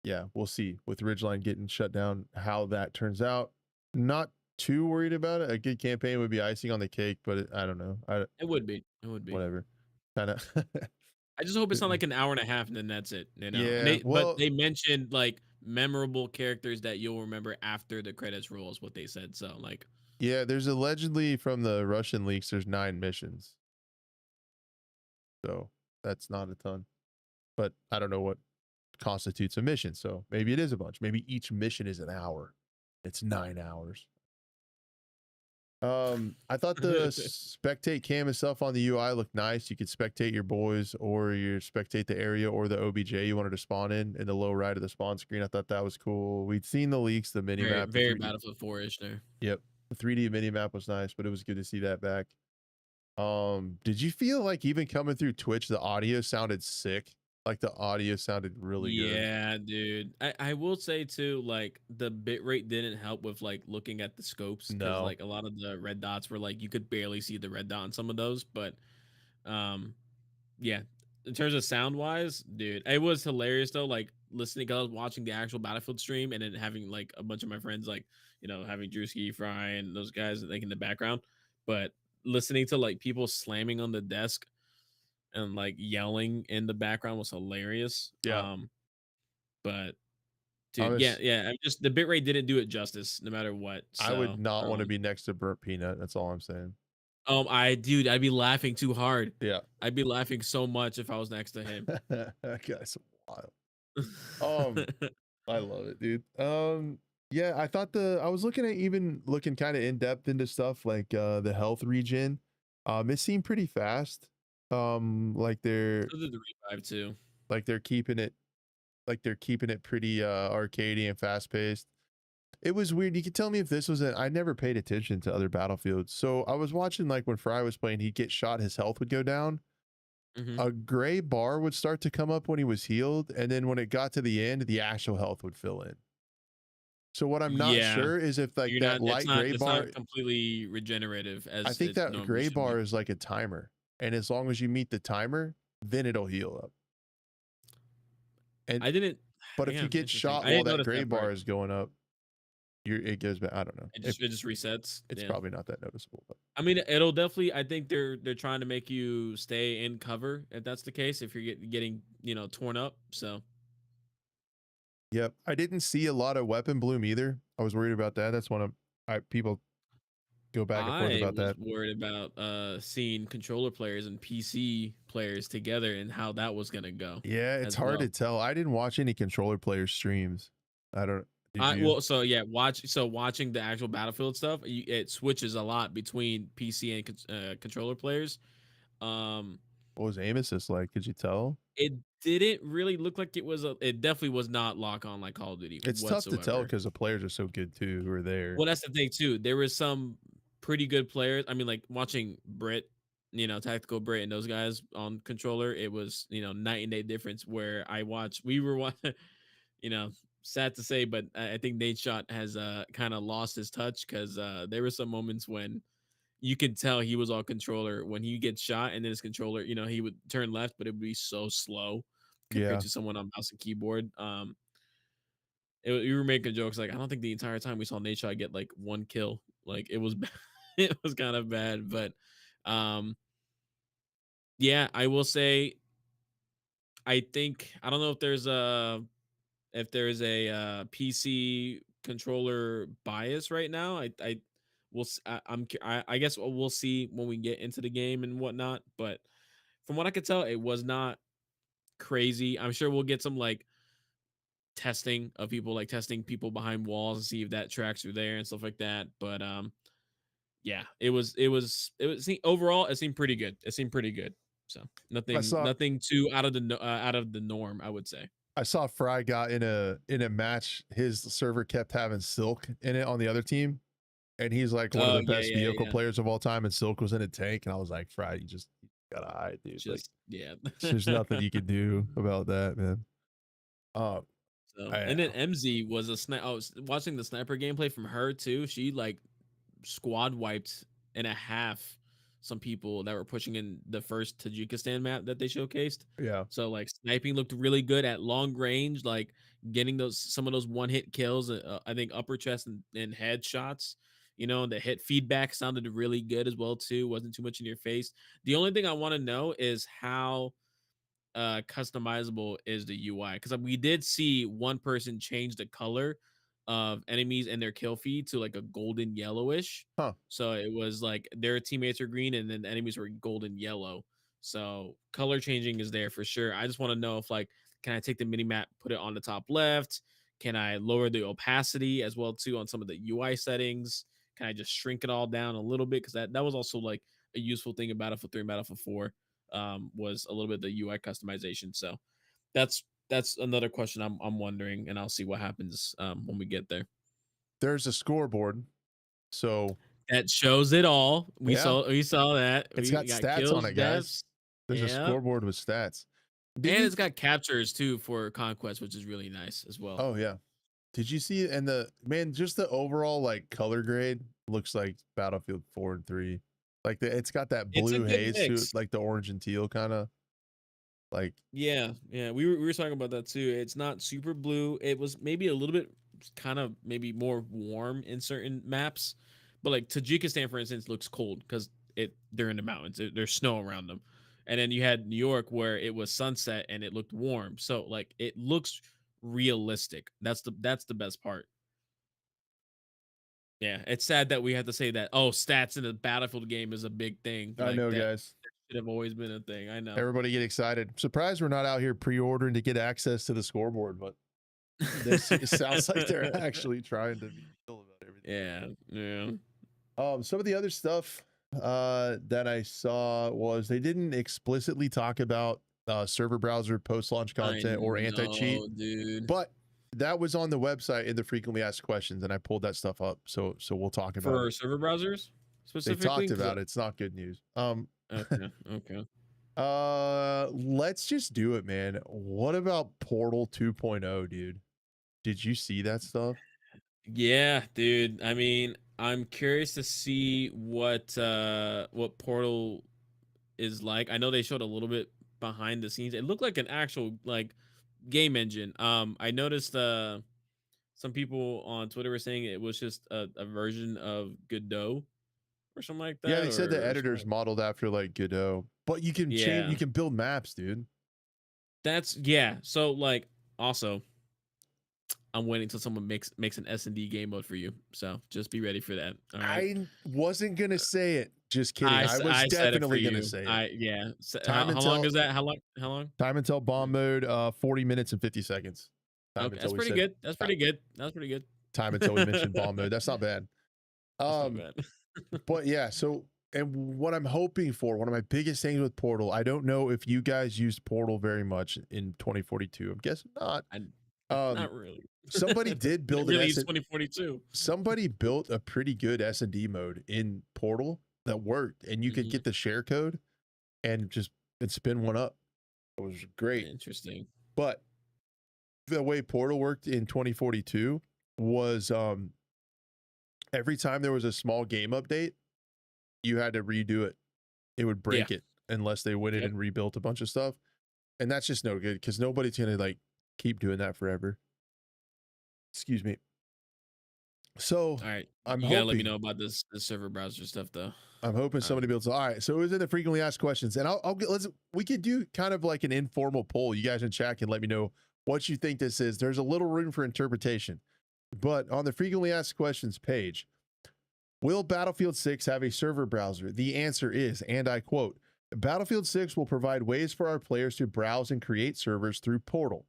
yeah, we'll see with Ridgeline getting shut down how that turns out. Not too worried about it. A good campaign would be icing on the cake, but I don't know. It would be. It would be. Whatever. Kind of. I just hope it's not like an hour and a half and then that's it. You know. And Yeah. but Well, they mentioned like memorable characters that you'll remember after the credits roll is what they said. So like, yeah. There's allegedly from the Russian leaks. There's 9 missions, so that's not a ton. But I don't know what constitutes a mission. So maybe it is a bunch. Maybe each mission is an hour. It's 9 hours. I thought the spectate cam itself on the UI looked nice. You could spectate your boys, or you spectate the area or the OBJ you wanted to spawn in the low right of the spawn screen. I thought that was cool. We'd seen the leaks, the mini very map, the very 3D. Battlefield 4-ish there. Yep, the 3D mini map was nice, but it was good to see that back. Did you feel like even coming through Twitch, the audio sounded sick? Like the audio sounded really good. Yeah, dude. I will say too, like the bitrate didn't help with like looking at the scopes because No. like a lot of the red dots were like you could barely see the red dot on some of those, but um yeah, in terms of sound wise, dude, it was hilarious though. Like listening, cause I was watching the actual Battlefield stream and then having like a bunch of my friends, like having Drewski, Fry, and those guys like in the background. But listening to like people slamming on the desk and like yelling in the background was hilarious. Yeah. But I dude, yeah, was yeah, I'm just the bitrate didn't do it justice, no matter what. I would So, not want to be next to Burnt Peanut. That's all I'm saying. I'd be laughing too hard. Yeah. I'd be laughing so much if I was next to him. That guy's wild. I love it, dude. Yeah, I thought I was looking kind of in depth into stuff like the health regen. It seemed pretty fast. Like So did the revive too. they're keeping it pretty arcadey and fast paced. It was weird. You could tell me if this was I never paid attention to other Battlefields. So I was watching like when Fry was playing, he'd get shot, his health would go down. Mhm. A gray bar would start to come up when he was healed, and then when it got to the end, the actual health would fill in. So what I'm not Yeah, sure is if like you're that not. light gray It's bar, not completely regenerative I as think it that normally gray should be. bar is like a timer, and as long as you meet the timer, then it'll heal up. And I didn't. but if Yeah, you get interesting. shot I while didn't that notice gray that part. bar is going up, it goes back. I don't know. It just resets. It's Yeah. probably not that noticeable, but I mean, it'll definitely. I think they're trying to make you stay in cover if that's the case. If you're getting torn up, so yep. I didn't see a lot of weapon bloom either. I was worried about that. That's one of people. go back and forth I about was that. worried about seeing controller players and PC players together and how that was gonna go Yeah, it's as hard to well. tell. I didn't watch any controller player streams. I don't. Did I you? well, so yeah, watching the actual Battlefield stuff, it switches a lot between PC and controller players. Um, What was aim assist like? Could you tell? it didn't really look like it was it definitely was not lock on like Call of Duty It's tough to tell whatsoever. because the players are so good too who are there. Well, that's the thing too. There was some pretty good players. I mean, like watching Brit, Tactical Brit and those guys on controller, it was, night and day difference where we were you know, sad to say, but I think Nate Shot has kind of lost his touch because there were some moments when you could tell he was on controller when he gets shot and then his controller, he would turn left, but it would be so slow compared Yeah, to someone on mouse and keyboard. We were making jokes like I don't think the entire time we saw Nate Shot get like one kill. Like it was it was kind of bad, but um yeah, I will say I think I don't know if there's a PC controller bias right now. I guess we'll see when we get into the game and whatnot. But from what I could tell, it was not crazy. I'm sure we'll get some like testing of people like testing people behind walls and see if that tracks through there and stuff like that. But yeah, overall it seemed pretty good. It seemed pretty good. So I nothing saw. nothing too out of the norm, I would say. I saw Fry got in a match. His server kept having Silk in it on the other team, and he's like one of Oh the yeah, best yeah, vehicle yeah. players of all time. And Silk was in a tank, and I was like, Fry, you just gotta hide, dude. Like, Just yeah. there's nothing you can do about that, man. Um, So, I, and then MZ was a sniper. I was watching the sniper gameplay from her too. She like squad wiped and a half some people that were pushing in the first Tajikistan map that they showcased. yeah, So like sniping looked really good at long range, like getting some of those one hit kills. I think upper chest and head shots. The hit feedback sounded really good as well too. Wasn't too much in your face. The only thing I want to know is how customizable is the UI because we did see one person change the color of enemies and their kill feed to like a golden yellowish. huh? So it was like their teammates are green and then the enemies were golden yellow. So color changing is there for sure. I just want to know if like can I take the mini map, put it on the top left? Can I lower the opacity as well too on some of the UI settings? Can I just shrink it all down a little bit? Because that was also like a useful thing about Battlefield 3 and Battlefield 4 was a little bit the UI customization. So that's another question I'm wondering, and I'll see what happens when we get there. There's a scoreboard, so That shows it all. yeah, We saw that. it's We got got stats on kills, it, guys. deaths. There's a Yeah. scoreboard with stats. Did And you? it's got captures too for conquest, which is really nice as well. Oh yeah. Did you see? And the man, just the overall like color grade looks like Battlefield 4 and 3. Like it's got that It's a blue good haze to it, mix. like the orange and teal kind of like. Yeah, yeah, we were talking about that too. It's not super blue. It was maybe a little bit kind of maybe more warm in certain maps, but like Tajikistan, for instance, looks cold because they're in the mountains. There's snow around them, and then you had New York where it was sunset and it looked warm. So like it looks realistic. That's the best part. Yeah, it's sad that we have to say that. Oh, stats in a Battlefield game is a big thing. I Like know, that guys. should have always been a thing. I know. Everybody get excited. Surprised we're not out here pre-ordering to get access to the scoreboard, but this it sounds like they're actually trying to be real about everything. Yeah, yeah. Some of the other stuff that I saw was they didn't explicitly talk about server browser post-launch I content or anti-cheat, know, dude. but that was on the website in the frequently asked questions, and I pulled that stuff up. So we'll talk about it. For server browsers They specifically? talked about it. It's not good news. Okay, okay. Let's just do it, man. What about Portal 2.0, dude? Did you see that stuff? Yeah, dude. I mean, I'm curious to see what Portal is like. I know they showed a little bit behind the scenes. It looked like an actual like game engine. I noticed some people on Twitter were saying it was just a version of Godot or something like Yeah, that they said the or editor's something. modeled after like Godot, but you can change, Yeah. you can build maps, dude. That's yeah. So like also I'm waiting until someone makes an S&D game mode for you. So just be ready for that. All right. I wasn't gonna say it. Just kidding. I was I said it for definitely gonna you. say it. I yeah. So, Time how long until is that? How long? How long? time until Yeah. bomb mode, 40 minutes and 50 seconds. Time Okay, until that's we pretty said good. That's ti pretty good. That's pretty good. time until we mentioned bomb mode. That's not bad. That's not Um, bad. but yeah, so and what I'm hoping for, one of my biggest things with Portal, I don't know if you guys used Portal very much in 2042. I'm guessing not. I Um, not really. somebody did Didn't build an really S use 2042. somebody built a pretty good S&D mode in Portal that worked, and you could Mhm. get the share code and just and spin one up. It was great. Interesting. But the way Portal worked in 2042 was every time there was a small game update, you had to redo it. It would Yeah. break it unless they went in Yep. and rebuilt a bunch of stuff. And that's just no good because nobody's gonna like keep doing that forever. Excuse me. So All right. I'm You gotta let me hoping know about this server browser stuff though. I'm hoping somebody Um, builds. All right, so it was in the frequently asked questions, and I'll get. Let's we could do kind of like an informal poll. You guys in chat can let me know what you think this is. There's a little room for interpretation, but on the frequently asked questions page, will Battlefield 6 have a server browser? The answer is, and I quote, Battlefield 6 will provide ways for our players to browse and create servers through Portal.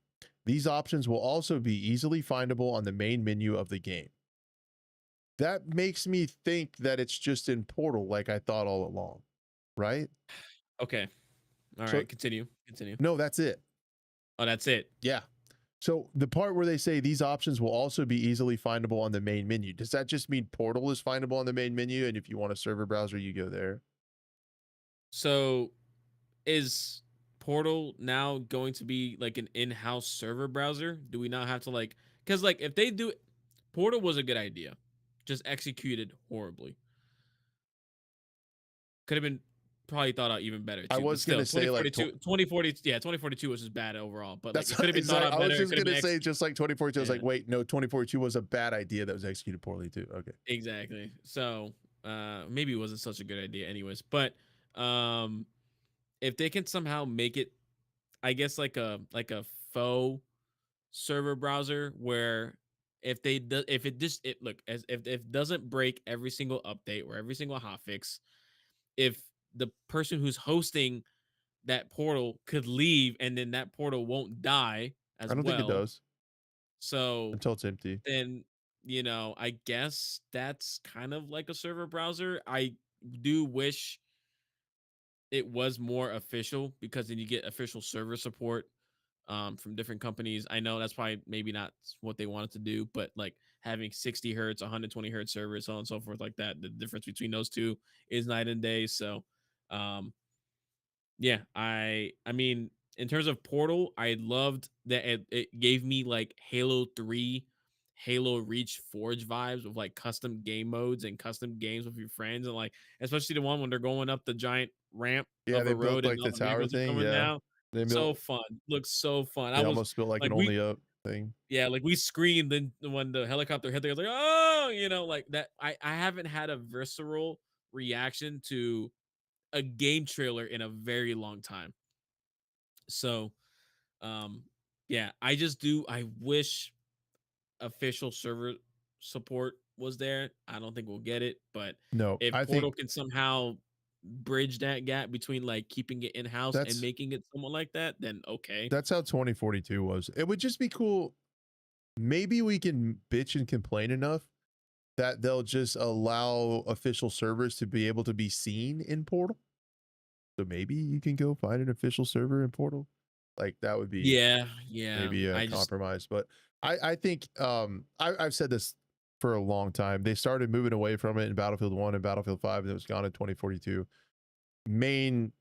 These options will also be easily findable on the main menu of the game. That makes me think that it's just in Portal like I thought all along, right? okay. All So right. Continue. Continue. no, that's it. Oh, that's it. Yeah. So the part where they say these options will also be easily findable on the main menu, does that just mean Portal is findable on the main menu? And if you want a server browser, you go there? So is Portal now going to be like an in-house server browser? Do we not have to like because like if they do Portal was a good idea, just executed horribly. Could have been probably thought out even better I too, but was going still to say like, 2040 yeah, 2042 was just bad overall, but like that's it could have been thought exactly, out I was better. It just could have going been to say just like 2042. I was yeah, like, wait, no, 2042 was a bad idea that was executed poorly too. Okay. exactly. So, maybe it wasn't such a good idea anyways, but um if they can somehow make it I guess like a faux server browser where if it just it look as if it doesn't break every single update or every single hotfix, if the person who's hosting that portal could leave and then that portal won't die I as don't think it well. does So until it's empty. then, I guess that's kind of like a server browser. I do wish it was more official because then you get official server support from different companies. I know that's probably maybe not what they wanted to do, but like having 60 hertz, 120 hertz servers, so on and so forth, like that, the difference between those two is night and day. So, um, yeah, I mean, in terms of Portal, I loved that it gave me like Halo 3, Halo Reach Forge vibes of like custom game modes and custom games with your friends and like especially the one when they're going up the giant ramp Yeah. of They a built road and like all the the tower vehicles are thing. coming Yeah. down. They So built, fun. Looks so fun. I they was almost built like like an only up thing. yeah, like we screamed then when the helicopter hit there, I was like, oh, like that. I haven't had a visceral reaction to a game trailer in a very long time. So, um, yeah, I wish official server support was there. I don't think we'll get it, but No, if I Portal think can somehow bridge that gap between like keeping it in house and that's making it someone like that, then okay. That's how 2042 was. It would just be cool. Maybe we can bitch and complain enough that they'll just allow official servers to be able to be seen in Portal. So maybe you can go find an official server in Portal. Like that would be Yeah, yeah. maybe a I just compromise. But I think I've said this for a long time. They started moving away from it in Battlefield 1 and Battlefield 5, and it was gone in 2042. Main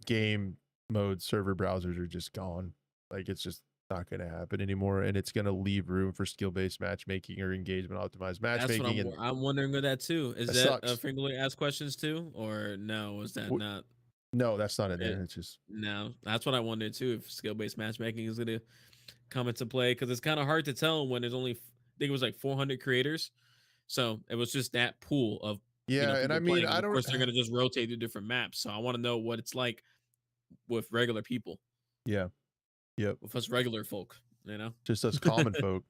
game mode server browsers are just gone. Like it's just not going to happen anymore, and it's going to leave room for skill-based matchmaking or engagement optimized that's what matchmaking, and I'm wondering with that too. Is that that sucks. frequently asked questions too, or no? Was that not No, that's not in it? there. It's just No, that's what I wondered too. If skill based matchmaking is going to come into play, because it's kind of hard to tell when there's only I think it was like 400 creators, so it was just that pool of yeah. And I people mean, playing, and I of don't. course they're going to just rotate to different maps. So I want to know what it's like with regular people, Yeah, yep. with us regular folk. Just us common folk.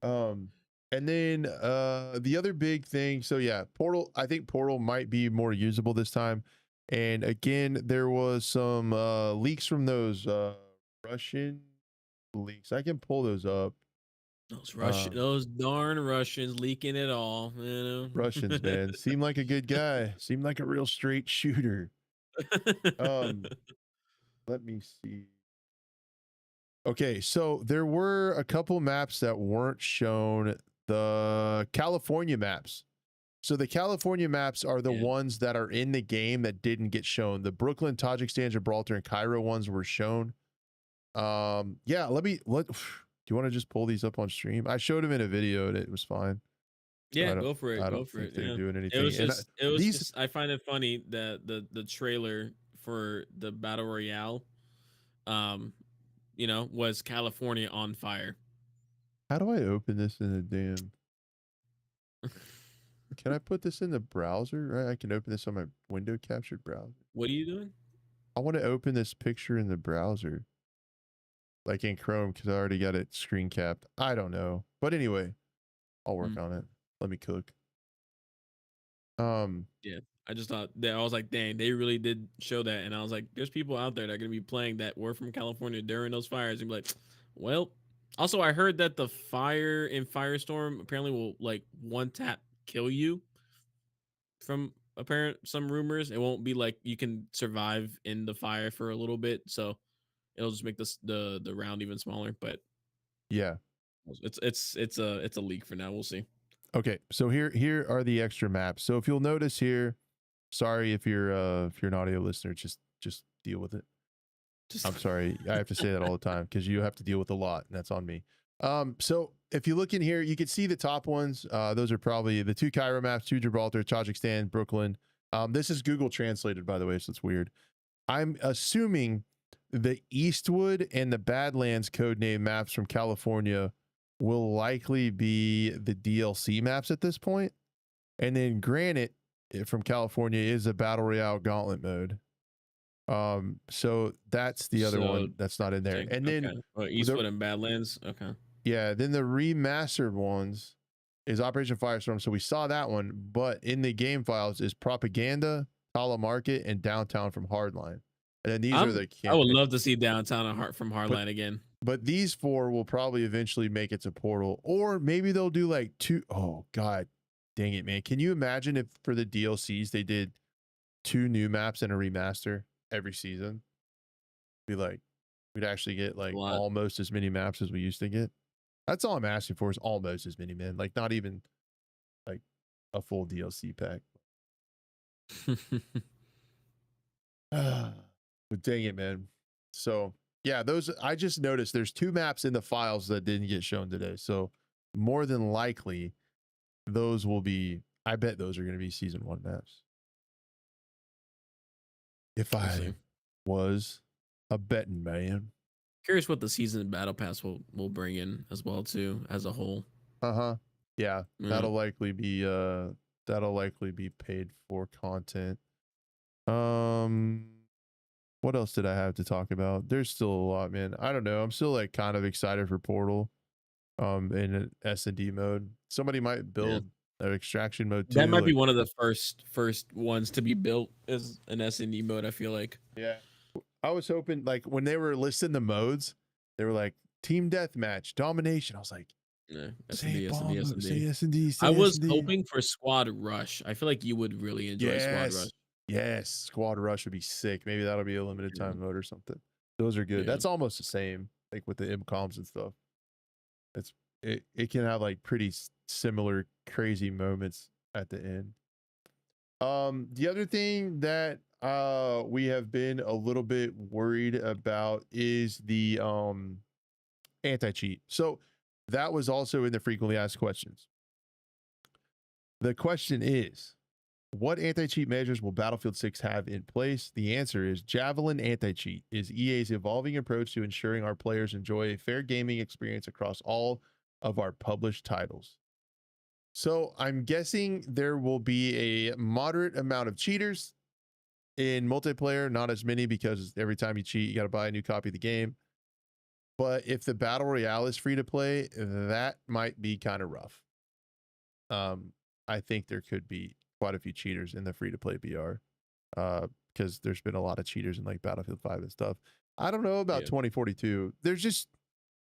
Um, and then the other big thing, so yeah, Portal, I think Portal might be more usable this time. And again, there was some leaks from those Russian leaks. I can pull those up. Um, Those darn Russians leaking it all, you Russians, know. man, seemed like a good guy, seemed like a real straight shooter. Um, let me see. Okay, so there were a couple maps that weren't shown. The California maps. So the California maps are the Yeah. ones that are in the game that didn't get shown. The Brooklyn, Tajikistan, Gibraltar, and Cairo ones were shown. Yeah, let do you want to just pull these up on stream? I showed them in a video and it was fine. So Yeah, go for I it, go don't for think it, they're yeah. doing It was anything. And just it was these, just I find it funny that the trailer for the battle royale, um, was California on fire. how do I open this in a damn, can I put this in the browser? Right? I can open this on my window captured browser. What are you doing? I want to open this picture in the browser, like in Chrome, because I already got it screen capped. I don't know. But anyway, I'll work Mm, on it. Let me cook. yeah. I just thought that I was like, dang, they really did show that. And I was like, there's people out there that are gonna be playing that were from California during those fires and be like, well, also I heard that the fire in Firestorm apparently will like one tap kill you from apparent some rumors. It won't be like you can survive in the fire for a little bit, so it'll just make the round even smaller. But yeah. it's a leak for now. We'll see. Okay. So here are the extra maps. So if you'll notice here, sorry if you're an audio listener, just deal with it. Just I'm sorry. I have to say that all the time because you have to deal with a lot, and that's on me. So if you look in here, you can see the top ones. Those are probably the two Cairo maps, two Gibraltar, Tajikistan, Brooklyn. This is Google translated, by the way, so it's weird. I'm assuming the Eastwood and the Badlands codename maps from California will likely be the DLC maps at this point. And then Granite from California is a battle royale gauntlet mode. So that's the other so one that's not in there. interesting. And then Okay. Well, the Eastwood and Badlands. Okay. yeah, then the remastered ones is Operation Firestorm. So we saw that one, but in the game files is Propaganda, Tala Market, and Downtown from Hardline. And then these are the I would campaign. love to see downtown and Heart from But Hardline again. but these four will probably eventually make it to Portal, or maybe they'll do like two. Oh God, dang it, man! Can you imagine if for the DLCs they did two new maps and a remaster every season? Be like, we'd actually get A like lot. almost as many maps as we used to get. That's all I'm asking for is almost as many, man. Like not even like a full DLC pack. But dang it, man. So yeah, those I just noticed there's two maps in the files that didn't get shown today. So more than likely, those will be. I bet those are going to be season one maps. If We'll I see. was a betting man. Curious what the season battle pass will bring in as well too as a whole. Uh-huh. Yeah, Yeah. that'll likely be paid for content. Um what else did I have to talk about? There's still a lot, man. I don't know. I'm still like kind of excited for Portal in an S&D mode. Somebody might Yeah. build an extraction mode That too. might be Like, one of the first ones to be built as an S&D mode, I feel like. yeah. I was hoping like when they were listing the modes, they were like team deathmatch, domination. I was like, Yeah, say S&D, S&D, bomb, S&D. say S&D, I say was S&D. hoping for Squad Rush. I feel like you would really enjoy Squad Rush. Yes. Yes. Squad Rush would be sick. Maybe that'll be a limited Yeah. time mode or something. Those are good. Yeah. That's almost the same, like with the MCOMs and stuff. It can have like pretty similar crazy moments at the end. The other thing that we have been a little bit worried about is the anti-cheat. So that was also in the frequently asked questions. The question is, what anti-cheat measures will Battlefield 6 have in place? The answer is Javelin Anti-Cheat is EA's evolving approach to ensuring our players enjoy a fair gaming experience across all of our published titles. So I'm guessing there will be a moderate amount of cheaters in multiplayer, not as many because every time you cheat, you got to buy a new copy of the game. But if the battle royale is free to play, that might be kind of rough. I think there could be quite a few cheaters in the free to play BR. Because there's been a lot of cheaters in like Battlefield 5 and stuff. I don't know about Yeah. 2042. There's just,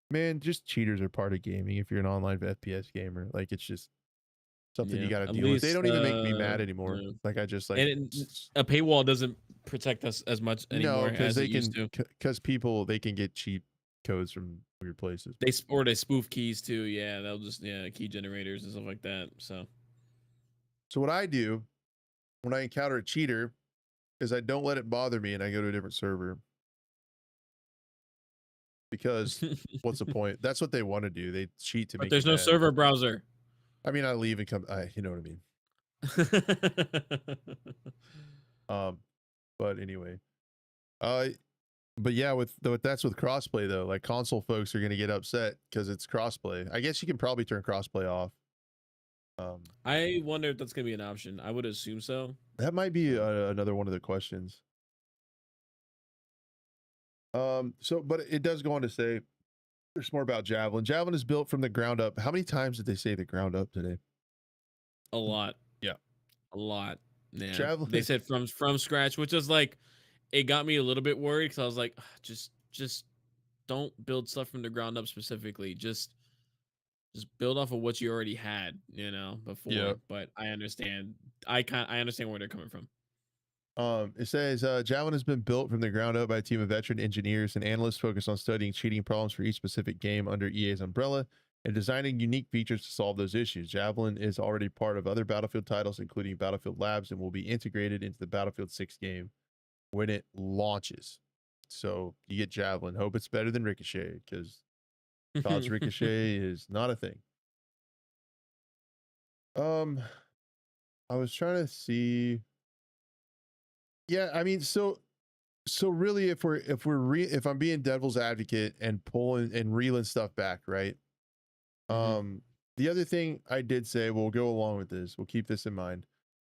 man, just cheaters are part of gaming. If you're an online FPS gamer, like it's just something you Yeah. got to At deal with. They least don't even make me mad anymore. yeah. Like I just like And a paywall doesn't protect us as much no, anymore because as it they used can, to. because people they can get cheap codes from weird places. They spoof keys too. Yeah, they'll just key generators and stuff like that. So So what I do when I encounter a cheater is I don't let it bother me and I go to a different server because what's the point? That's what they want to do. They cheat to but make you there's no mad. server browser. I mean, I leave and come. You know what I mean. Um, but anyway, uh, but yeah, with that's with crossplay though. Like console folks are gonna get upset because it's crossplay. I guess you can probably turn crossplay off. Um, I wonder if that's gonna be an option. I would assume so. that might be So another one of the questions. So but it does go on to say there's more about Javelin. Javelin is built from the ground up. How many times did they say the ground up today? a lot, Yeah, a lot. Yeah, they Javelin. said from scratch, which is like it got me a little bit worried because I was like, "Ugh, just don't build stuff from the ground up specifically. Just build off of what you already had, Yeah. before." But I understand. I understand where they're coming from. It says Javelin has been built from the ground up by a team of veteran engineers and analysts focused on studying cheating problems for each specific game under EA's umbrella and designing unique features to solve those issues. Javelin is already part of other Battlefield titles, including Battlefield Labs, and will be integrated into the Battlefield 6 game when it launches. So you get Javelin. Hope it's better than Ricochet because COD's Ricochet is not a thing. Um, I was trying to see. Yeah, I mean, so really, if I'm being devil's advocate and pulling and reeling stuff back, right? Mhm. Um, the other thing I did say, we'll go along with this. We'll keep this in mind.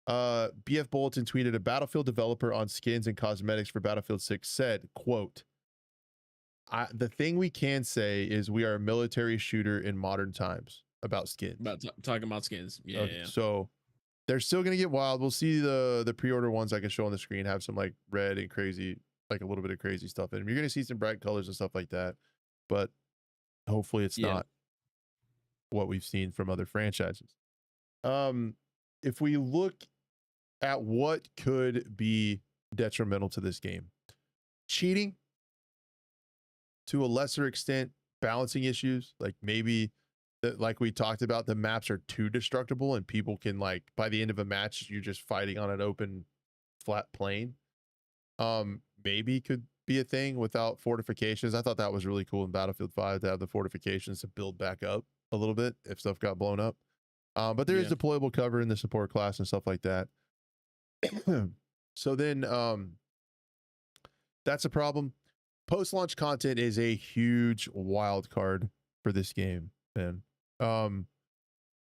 BF Bulletin tweeted a Battlefield developer on skins and cosmetics for Battlefield 6 said, quote, the thing we can say is we are a military shooter in modern times about skins. About talking about skins. Yeah, Okay, yeah, yeah. so they're still gonna get wild. We'll see the pre-order ones I can show on the screen have some like red and crazy, like a little bit of crazy stuff in them. You're gonna see some bright colors and stuff like that, but hopefully it's Yeah. not what we've seen from other franchises. Um, if we look at what could be detrimental to this game, cheating to a lesser extent, balancing issues, like maybe that, like we talked about, the maps are too destructible and people can like by the end of a match you're just fighting on an open flat plane. Maybe could be a thing without fortifications. I thought that was really cool in Battlefield 5 to have the fortifications to build back up a little bit if stuff got blown up. But there is Yeah. deployable cover in the support class and stuff like that. So then that's a problem. Post-launch content is a huge wild card for this game, man. Um,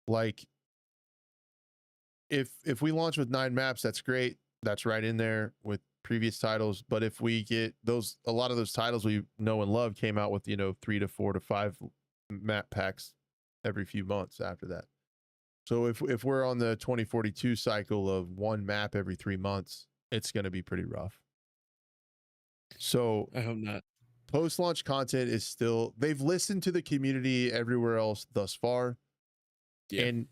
like if we launch with 9 maps, that's great. That's right in there with previous titles. But if we get those, a lot of those titles we know and love came out with 3 to 4 to 5 map packs every few months after that. So if we're on the 2042 cycle of one map every 3 months, it's going to be pretty rough. So I hope not. post-launch content is still, they've listened to the community everywhere else thus far, Yeah. and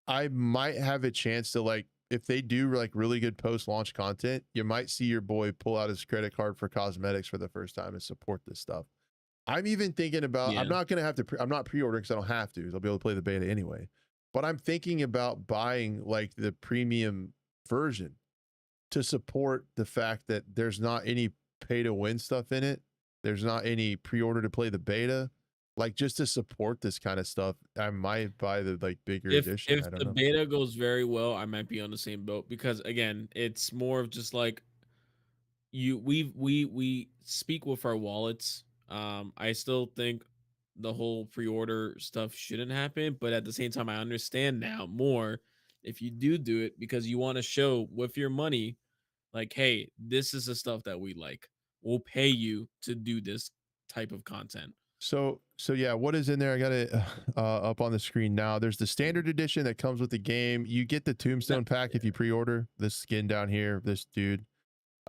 I might have a chance to, like, if they do like really good post-launch content, you might see your boy pull out his credit card for cosmetics for the first time and support this stuff. I'm even thinking about, I'm Yeah. not gonna have to I'm not pre-ordering because I don't have to, I'll be able to play the beta anyway, but I'm thinking about buying like the premium version to support the fact that there's not any pay to win stuff in it. There's not any pre-order to play the beta. Like just to support this kind of stuff, I might buy the like bigger edition. If I don't the know. beta goes very well, I might be on the same boat because again, it's more of just like we speak with our wallets. I still think the whole pre-order stuff shouldn't happen, but at the same time, I understand now more if you do it because you want to show with your money, like, hey, this is the stuff that we like. We'll pay you to do this type of content. So yeah, what is in there? I got it up on the screen now. There's the standard edition that comes with the game. You get the That- Tombstone pack if you pre-order this skin down here, this dude.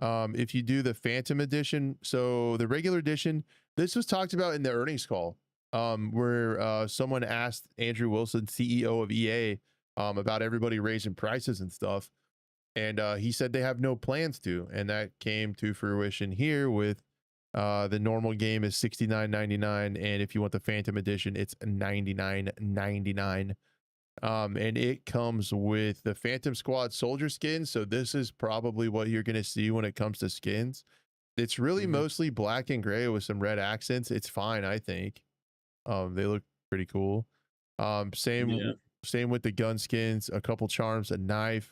If you do the Phantom edition, so the regular edition, this was talked about in the earnings call, where someone asked Andrew Wilson, CEO of EA, about everybody raising prices and stuff, and he said they have no plans to, and that came to fruition here with the normal game is $69.99, and if you want the Phantom edition, it's $99.99. And it comes with the Phantom Squad soldier skin. So this is probably what you're going to see when it comes to skins. It's really Mhm. mostly black and gray with some red accents. It's fine, I think. They look pretty cool. Yeah. Same with the gun skins, a couple charms, a knife.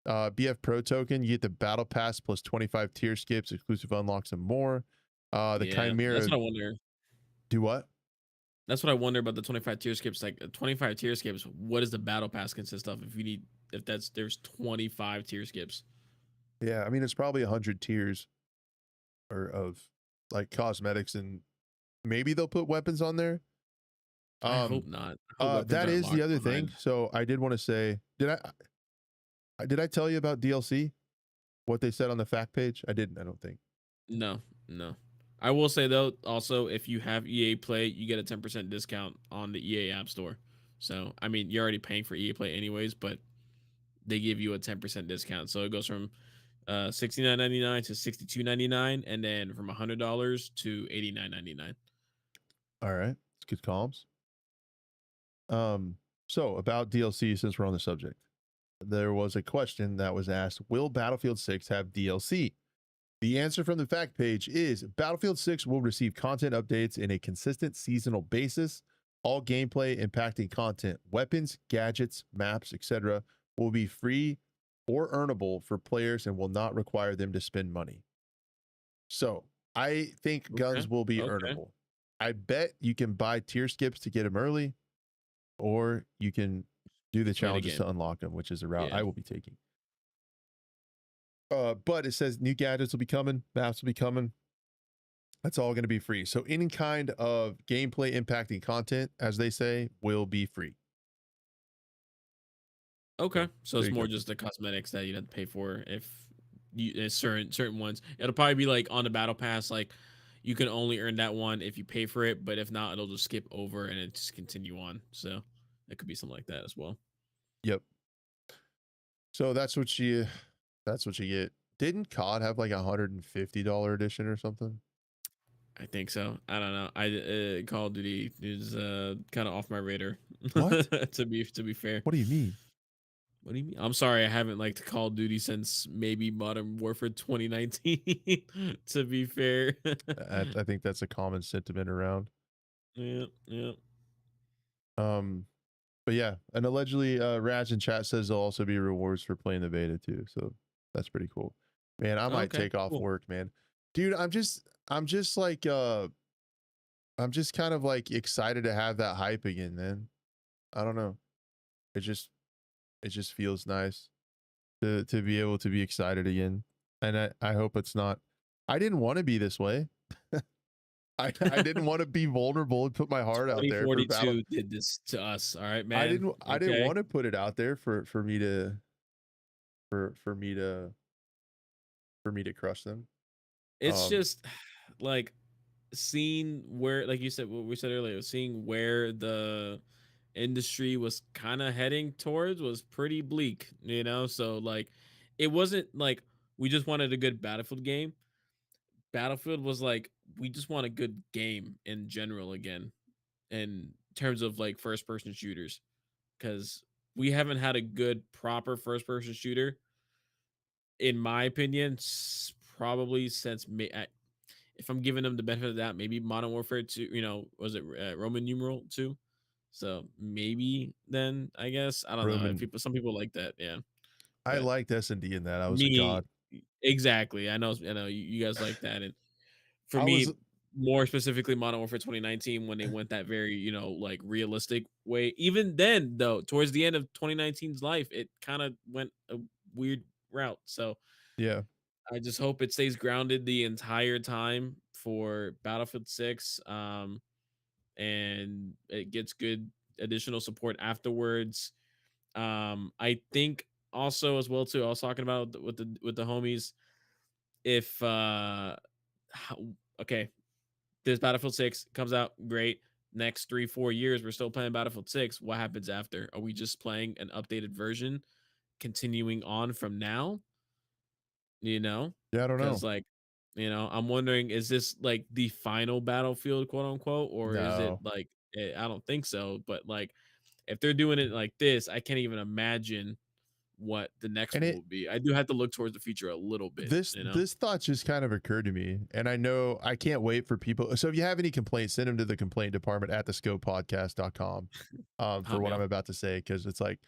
BF Pro token, you get the battle pass plus 25 tier skips, exclusive unlocks, and more. The Yeah. That's Chimera, what I wonder. do what? That's what I wonder about the 25 tier skips. Like 25 tier skips, what does the battle pass consist of? If there's 25 tier skips. Yeah, I mean it's probably 100 tiers or of like cosmetics, and maybe they'll put weapons on there. I hope Um, not. I hope weapons that aren't is the locked other thing. behind. So I did want to say, did I tell you about DLC? What they said on the fact page? I didn't. I don't think. No, no. I will say though, also if you have EA Play, you get a 10% discount on the EA App Store. So I mean, you're already paying for EA Play anyways, but they give you a 10% discount. So it goes from 69.99 to 62.99, and then from $100 to 89.99. All right, it's good comms. Um, so about DLC, since we're on the subject, there was a question that was asked: will Battlefield 6 have DLC? The answer from the fact page is Battlefield 6 will receive content updates in a consistent seasonal basis. All gameplay impacting content, weapons, gadgets, maps, etc., will be free or earnable for players and will not require them to spend money. So I think Okay. guns will be Okay. earnable. I bet you can buy tier skips to get them early, or you can do the Play it challenges again. to unlock them, which is a route Yeah. I will be taking. But it says new gadgets will be coming, maps will be coming. That's all going to be free. So any kind of gameplay impacting content, as they say, will be free. Okay. So So there it's you more go. just the cosmetics that you'd have to pay for if you certain ones. It'll probably be like on the battle pass, like you can only earn that one if you pay for it, but if not, it'll just skip over and it just continue on. So it could be something like that as well. Yep. So that's what you get. Didn't COD have like $150 edition or something? I think so. I don't know. Call of Duty is kind of off my radar. What? To be fair. What do you mean? What do you mean? I'm sorry, I haven't liked Call of Duty since maybe Modern Warfare 2019. To be fair. I think that's a common sentiment around. Yeah, yeah. Um, but yeah, and allegedly, Raz in chat says there'll also be rewards for playing the beta too. So that's pretty cool. Man, I might Okay, take off cool. work, man. Dude, I'm just like I'm just kind of like excited to have that hype again, man. I don't know. It just it just feels nice to be able to be excited again. And I hope it's not. I didn't want to be this way. I didn't want to be vulnerable and put my heart out there for battle. 2042 did this to us. All right, I man. didn't I didn't Okay. want to put it out there for me to for me to crush them. It's Um just like seeing where, like you said, what we said earlier, seeing where the industry was kind of heading towards was pretty bleak, you know? So, like, it wasn't like we just wanted a good Battlefield game. Battlefield was like, we just want a good game in general again, in terms of like first person shooters, because we haven't had a good, proper first person shooter, in my opinion, probably since if I'm giving them the benefit of that, maybe Modern Warfare 2, was it Roman numeral 2? So maybe then I guess I don't know. If Roman, people, some people like that, yeah. I But liked S&D in that. I was a me, god. exactly. I know you guys like that, and for I was me, more specifically, Modern Warfare 2019, when they went that very like realistic way. Even then, though, towards the end of 2019's life, it kind of went a weird route. So yeah. I just hope it stays grounded the entire time for Battlefield 6. and it gets good additional support afterwards. I think also as well too. I was talking about with the homies. If okay, this Battlefield 6 comes out, great. Next 3-4 years, we're still playing Battlefield 6. What happens after? Are we just playing an updated version, continuing on from now? You know, Yeah, I don't because know. like, I'm wondering, is this like the final Battlefield, quote unquote, or is it No. like? I don't think so. But like, if they're doing it like this, I can't even imagine what the next And one it will be. I do have to look towards the future a little bit, this you know? this thought just kind of occurred to me, and I know I can't wait for people. So if you have any complaints, send them to the complaint department at thescopepodcast.com for what I'm Hotmail. about to say, because it's like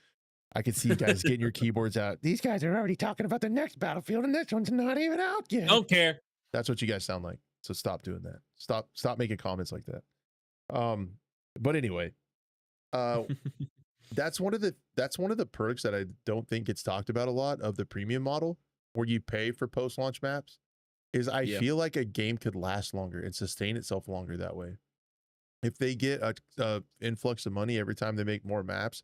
I could see you guys getting your keyboards out. These guys are already talking about the next Battlefield, and this one's not even out yet. Don't care. That's what you guys sound like. So stop doing that. Stop making comments like that. But anyway, uh, that's one of the perks that I don't think gets talked about a lot of the premium model, where you pay for post launch maps. Is I Yeah, feel like a game could last longer and sustain itself longer that way. If they get a influx of money every time they make more maps,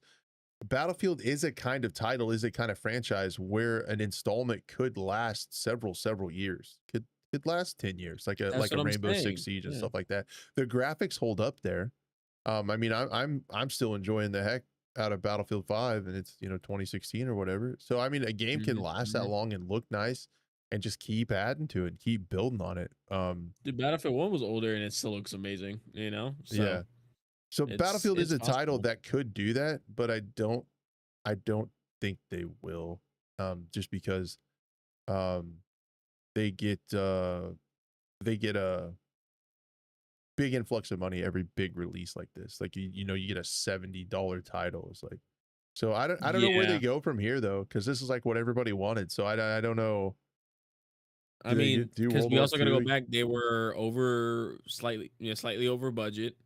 Battlefield is a kind of title, is a kind of franchise where an installment could last several years. Could last 10 years, like a that's what I'm Rainbow Six saying. Siege and Yeah. stuff like that. The graphics hold up there. I mean, I'm still enjoying the heck out of Battlefield 5, and it's 2016 or whatever. So I mean, a game can Mhm, last that mhm. long and look nice, and just keep adding to it, keep building on it. Dude, Battlefield 1 was older and it still looks amazing, So, Yeah. So Battlefield is it's a title possible. that could do that, but I don't think they will. Just because um they get they get a big influx of money every big release like this. Like you get a $70 title. It's like, so I don't know where they Yeah. go from here though, because this is like what everybody wanted. So I don't know. I Do they mean, do because World we War also gotta go II? back, they were over slightly over budget.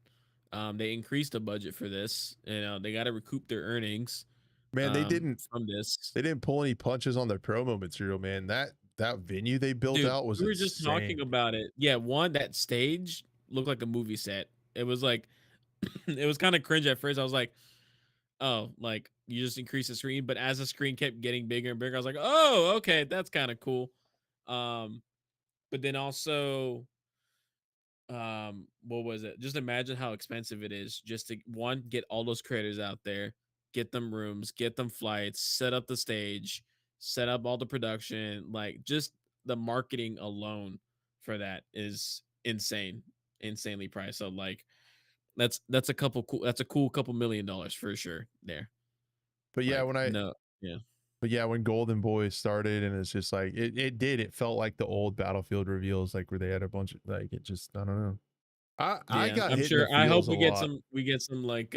They increased the budget for this, they gotta recoup their earnings, Man, from this. they didn't pull any punches on their promo material, man. That venue they built Dude, out was we were just talking insane. about it. Yeah, one, that stage looked like a movie set. It was like it was kinda cringe at first. I was like, "Oh, like, you just increase the screen," but as the screen kept getting bigger and bigger, I was like, "Oh, okay, that's kinda cool." Um, but then also, what was it? Just imagine how expensive it is just to, one, get all those creators out there, get them rooms, get them flights, set up the stage, set up all the production, like, just the marketing alone for that is insane, insanely priced. So, like, that's a cool couple $1,000,000 for sure there. But yeah, Like, no, yeah. when Golden Boy started, and it's just like it felt like the old Battlefield reveals, like where they had a bunch of, like, it just, I don't know. I Yeah, got I'm hit in the sure. I hope feels a lot. we get some like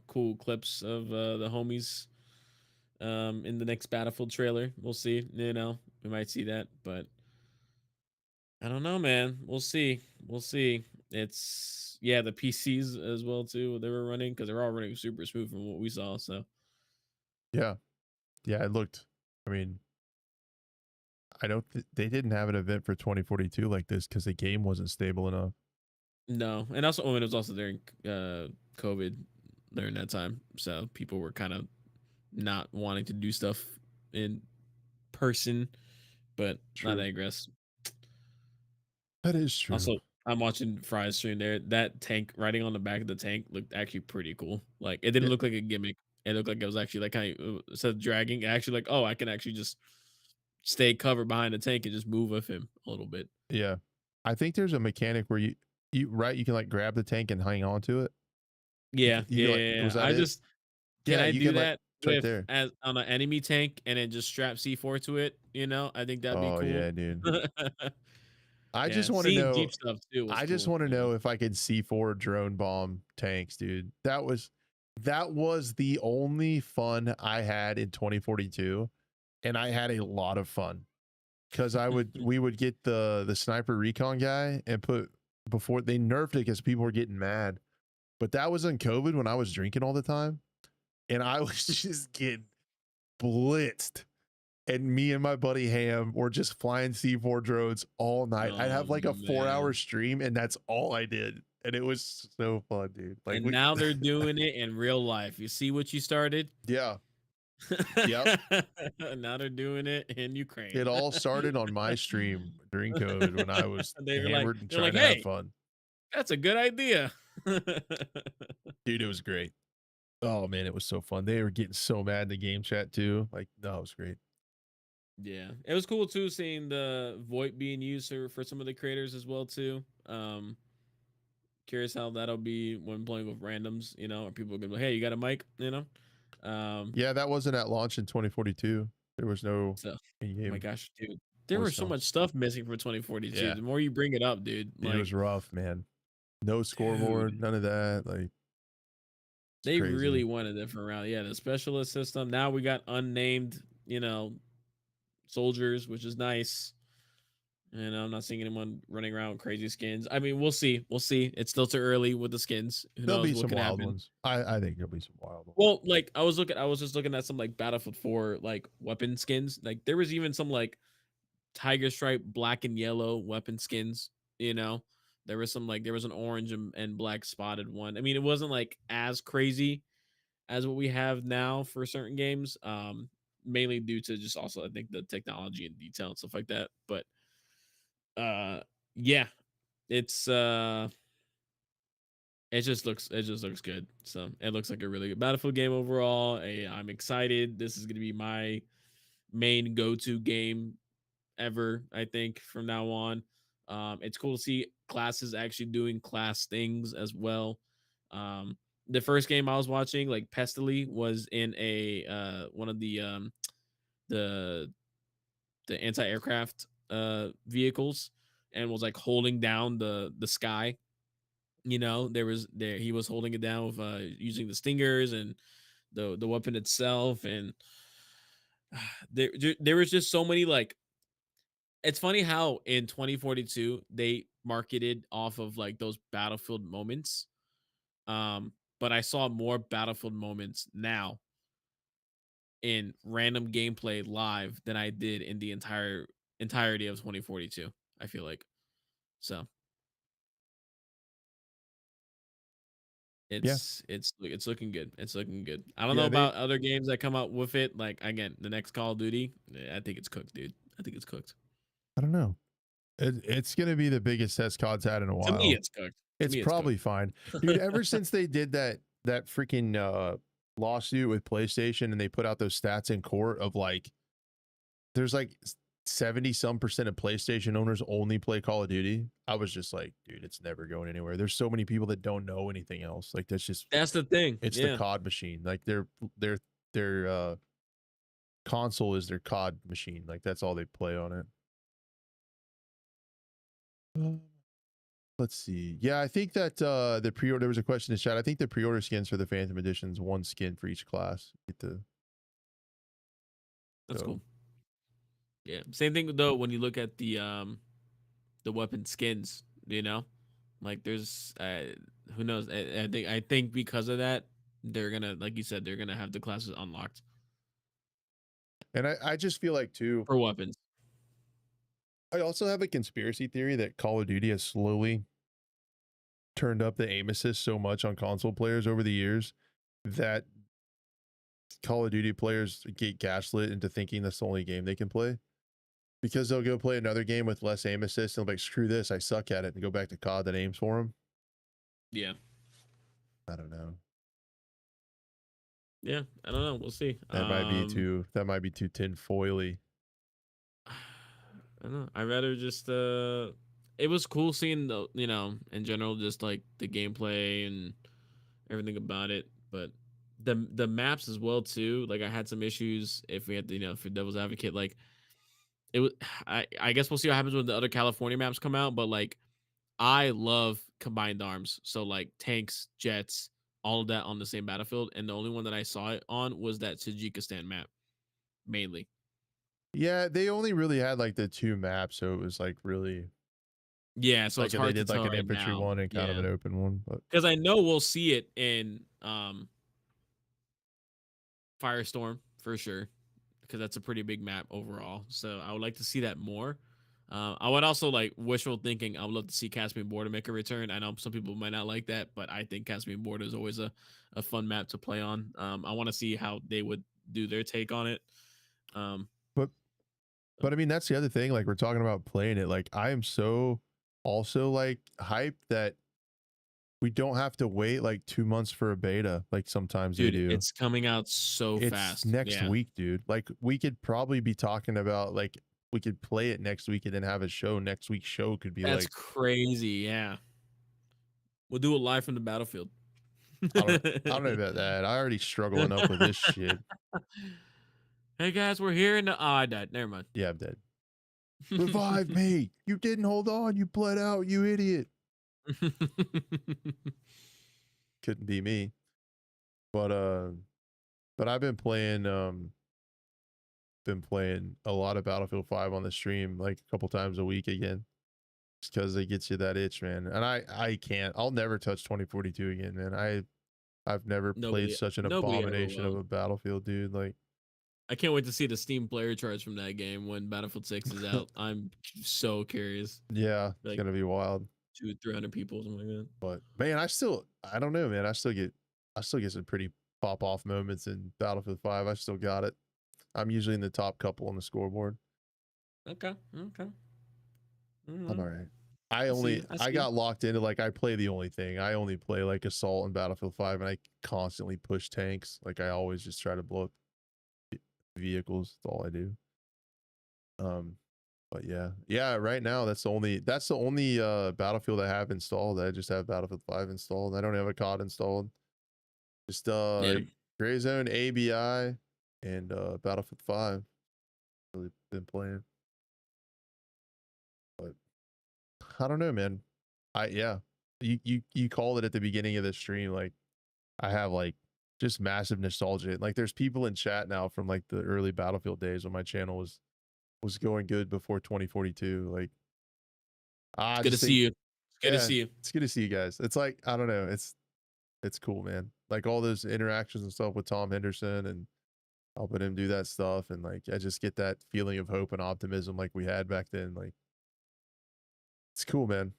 cool clips of the homies in the next Battlefield trailer. We'll see. We might see that, but I don't know, man. We'll see. We'll see. It's, yeah, the PCs as well too. They were running because they're all running super smooth from what we saw. So Yeah. Yeah, it looked, I mean, I don't they didn't have an event for 2042 like this because the game wasn't stable enough. no, and also, it was also during COVID during that time, so people were kind of not wanting to do stuff in person. But I True. digress. That is true. Also, I'm watching Fry's stream there. That tank riding on the back of the tank looked actually pretty cool. Like, it didn't Yeah. look like a gimmick. It looked like it was actually like kind of, instead of dragging, actually like, oh, I can actually just stay covered behind the tank and just move with him a little bit. Yeah. I think there's a mechanic where you can like grab the tank and hang on to it. Yeah, You yeah, can like, yeah, was yeah. that it? Can Yeah, I you do can like, that it's right with there. as on an enemy tank and then just strap C4 to it? I think that'd be Oh cool. yeah, dude. I just Yeah, want to seeing know Jeep stuff too was I just cool. want to know if I could C4 drone bomb tanks, dude. That was the only fun I had in 2042, and I had a lot of fun because we would get the sniper recon guy and put, before they nerfed it because people were getting mad, but that was in COVID when I was drinking all the time, and I was just getting blitzed. And me and my buddy Ham were just flying C4 drones all night. I'd Oh have like a 4-hour man. stream, and that's all I did. and it was so fun, dude. Like And we, now they're doing it in real life. You see what you started? yeah, yep. Now they're doing it in It Ukraine. all started on my stream during COVID when I was They were like, hammered and they're like, trying to have hey, fun. that's a good idea. Dude, it was great. Oh man, it was so fun. They were getting so mad in the game chat too. Like, no, it was great. Yeah, it was cool too seeing the VoIP being used for some of the creators as well too. Curious how that'll be when playing with randoms, or people gonna be like, hey, you got a mic, Um, Yeah, that wasn't at launch in 2042. There was no so oh my in-game gosh, dude, there was so voicemail. much stuff missing for 2042. Yeah, The more you bring it up, dude, it was like, rough, man. No dude, scoreboard, none of that. Like, it's they really crazy. went a different route. Yeah, the specialist system. Now we got unnamed, soldiers, which is nice. And I'm not seeing anyone running around with crazy skins. I mean, we'll see. We'll see. It's still too early with the skins. Who There'll knows be what some could wild happen? ones. I think there'll be some wild ones. Well, like I was just looking at some like Battlefield 4 like weapon skins. Like there was even some like tiger stripe black and yellow weapon skins, you know. There was an orange and black spotted one. I mean, it wasn't like as crazy as what we have now for certain games. Mainly due to just also I think the technology and detail and stuff like that. But uh yeah, it's it just looks good. So it looks like a really good Battlefield game overall. I'm excited. This is gonna be my main go-to game ever, I think, from now on. It's cool to see classes actually doing class things as well. The first game I was watching, like Pestily, was in a one of the the anti-aircraft vehicles and was like holding down the sky. There he was holding it down with using the stingers and the weapon itself, and there was just so many like it's funny how in 2042 they marketed off of like those battlefield moments. But I saw more battlefield moments now in random gameplay live than I did in the entirety of 2042. I feel like so Yeah, it's looking good. It's looking good. I don't know yeah. They, about other games that come out with it. Like again, the next Call of Duty, I think it's cooked, dude. I think it's cooked. I don't know. It's gonna be the biggest test COD's had in a To me, while. it's cooked. To It's me, it's cooked. probably fine, dude. Ever since they did that freaking lawsuit with PlayStation and they put out those stats in court of like, there's like 70% of PlayStation owners only play Call of Duty. I was just like, dude, it's never going anywhere. There's so many people that don't know anything else. Like that's just That's the thing. it's the Yeah. COD machine. Like their console is their COD machine. Like that's all they play on it. Let's see. Yeah, I think that the pre-order, there was a question in chat. I think the pre-order skins for the Phantom Editions, one skin for each class. Get the That's so cool. Yeah. Same thing though when you look at the weapon skins, Like there's who knows? I think because of that, they're gonna, like you said, they're gonna have the classes unlocked and I just feel like too, for weapons. I also have a conspiracy theory that Call of Duty has slowly turned up the aim assist so much on console players over the years that Call of Duty players get gaslit into thinking that's the only game they can play. Because they'll go play another game with less aim assist and they'll be like, screw this, I suck at it, and go back to COD that aims for them. Yeah. I don't know. Yeah. I don't know. We'll see. That might be too tinfoily. I don't know. I rather just it was cool seeing the in general just like the gameplay and everything about it, but the maps as well too. Like I had some issues if we had to, for Devil's Advocate, like it was I guess we'll see what happens when the other California maps come out, but like I love combined arms. So like tanks, jets, all of that on the same battlefield, and the only one that I saw it on was that Tajikistan map mainly. Yeah, they only really had like the two maps, so it was like really Yeah, so like it's they hard to did like tell an right infantry now. one and kind of Yeah. an open one. But Because I know we'll see it in Firestorm for sure, because that's a pretty big map overall. So I would like to see that more. I would also like wishful thinking. I would love to see Caspian Border make a return. I know some people might not like that, but I think Caspian Border is always a fun map to play on. I want to see how they would do their take on it. Um, But so, I mean that's the other thing. Like we're talking about playing it. Like I am so also like hyped that we don't have to wait like 2 months for a beta. Like sometimes they dude, do. it's coming out so It's fast. next Yeah, week, dude. Like we could probably be talking about like we could play it next week and then have a show. Next week's show could be that's like crazy. Yeah, we'll do it live from the battlefield. I don't know about that. I already struggle enough with this shit. Hey guys, we're here. And oh, I died. Never mind. Yeah, I'm dead. Revive me. You didn't hold on. You bled out, you idiot. Couldn't be me. But I've been playing a lot of Battlefield 5 on the stream like a couple times a week again. Just because it gets you that itch, man. And I can't. I'll never touch 2042 again, man. I've never played nobody, such an nobody ever abomination of will. a Battlefield, dude. Like I can't wait to see the Steam player charts from that game when Battlefield 6 is out. I'm so curious. yeah, it's Like gonna be wild. 200-300 people, something like that. But man, I don't know, man. I still get some pretty pop off moments in Battlefield 5. I still got it. I'm usually in the top couple on the scoreboard. Okay. Okay. I'm Mhm. all right. I see. I I see. got locked into like I play the only thing. I only play like assault and Battlefield 5 and I constantly push tanks. Like I always just try to blow up vehicles. That's all I do. Um but yeah. Yeah, right now that's the only Battlefield I have installed. I just have Battlefield 5 installed. I don't have a COD installed. Just Yeah. Gray Zone, ABI, and Battlefield 5. Really been playing. But I don't know, man. Yeah. You called it at the beginning of the stream. Like I have like just massive nostalgia. Like there's people in chat now from like the early Battlefield days when my channel was going good before 2042. Like It's I good to just see think you. It's good to yeah, see you. it's good to see you guys. It's like I don't know, it's cool, man. Like all those interactions and stuff with Tom Henderson and helping him do that stuff and like I just get that feeling of hope and optimism like we had back then. Like it's cool, man.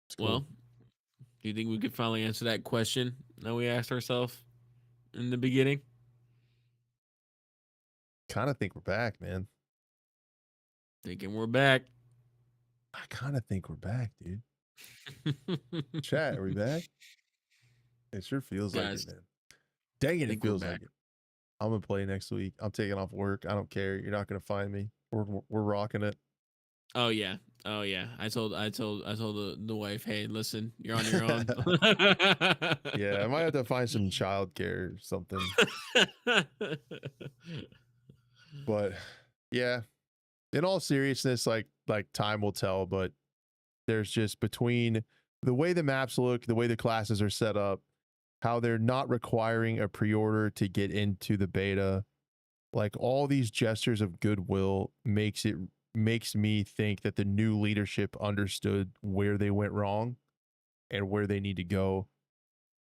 It's cool. Well, do you think we could finally answer that question that we asked ourselves in the beginning? Kind of think we're back, man. Thinking we're back. I kind of think we're back, dude. Chat, are we back? It sure feels like it, Guys, man. Dang I it, it think we're feels back. like it. I'm gonna play next week. I'm taking off work. I don't care. You're not gonna find me. We're rocking it. Oh yeah. Oh yeah. I told the wife, hey, listen, you're on your own. Yeah, I might have to find some childcare or something. But yeah, in all seriousness, like time will tell. But there's just between the way the maps look, the way the classes are set up, how they're not requiring a pre-order to get into the beta, like all these gestures of goodwill makes me think that the new leadership understood where they went wrong and where they need to go.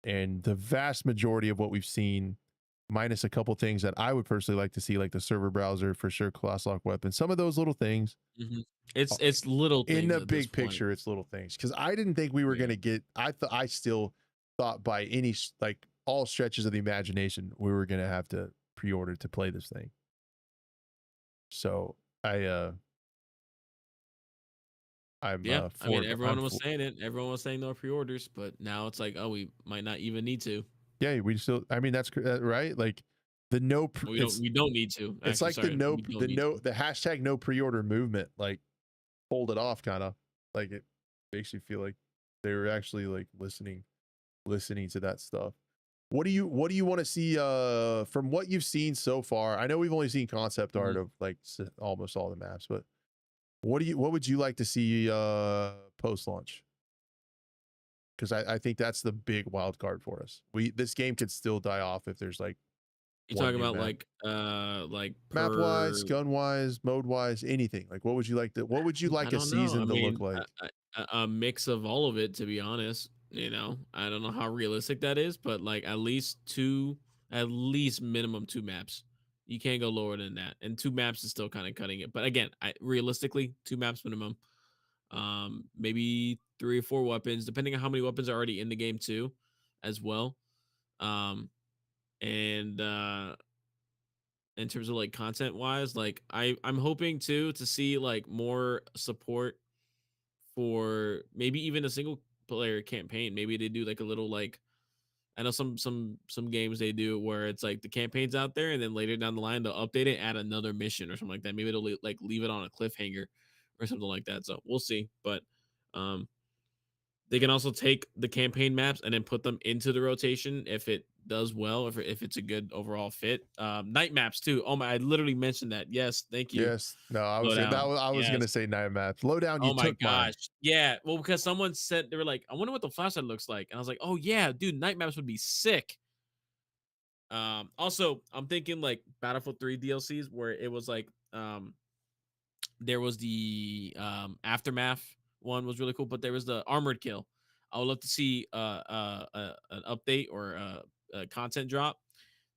And the vast majority of what we've seen, minus a couple things that I would personally like to see, like the server browser for sure, class lock weapon, some of those little things. Mhm. uh, It's little In things the at this big point. picture, it's little things. Because I didn't think we were Yeah. gonna get. I still thought by any like all stretches of the imagination we were gonna have to pre-order to play this thing. So I Yeah. I mean, I'm everyone was for saying it. Everyone was saying no pre-orders, but now it's like, oh, we might not even need to. yeah, we still I mean that's right, like the We don't need to. it's Actually, like sorry, we don't need to. the hashtag no pre-order movement like pulled it off kind of like it makes you feel like they were actually like listening to that stuff. What do you want to see from what you've seen so far? I know we've only seen concept art Mhm. of like almost all the maps, but what would you like to see post launch? Because I think that's the big wild card for us. This game could still die off if there's like You one talking new about map. like Map wise, per gun wise, mode wise, anything. Like what would you I like a don't know. I season to look mean, like? a mix of all of it, to be honest. I don't know how realistic that is, but like at least minimum two maps. You can't go lower than that. And 2 maps is still kind of cutting it. But again, realistically, 2 maps minimum. Maybe 3 or 4 weapons, depending on how many weapons are already in the game too, as well. Um, and in terms of like content wise, like I'm hoping too to see like more support for maybe even a single player campaign. Maybe they do like a little like I know some games they do where it's like the campaign's out there and then later down the line they'll update it, add another mission or something like that. Maybe it'll like leave it on a cliffhanger or something like that. So we'll see. But um they can also take the campaign maps and then put them into the rotation if it does well, if it's a good overall fit. Night maps too. Oh my, I literally mentioned that. Yes, thank you. Yes. No, I was that Lowdown. was, I was Yes. gonna say night maps. Lowdown, you Oh my took mine. gosh. Yeah. Well, because someone said they were like, I wonder what the flashlight looks like. And I was like, oh yeah, dude, night maps would be sick. Also, I'm thinking like Battlefield 3 DLCs where it was like there was the aftermath one was really cool, but there was the armored kill. I would love to see an update or a content drop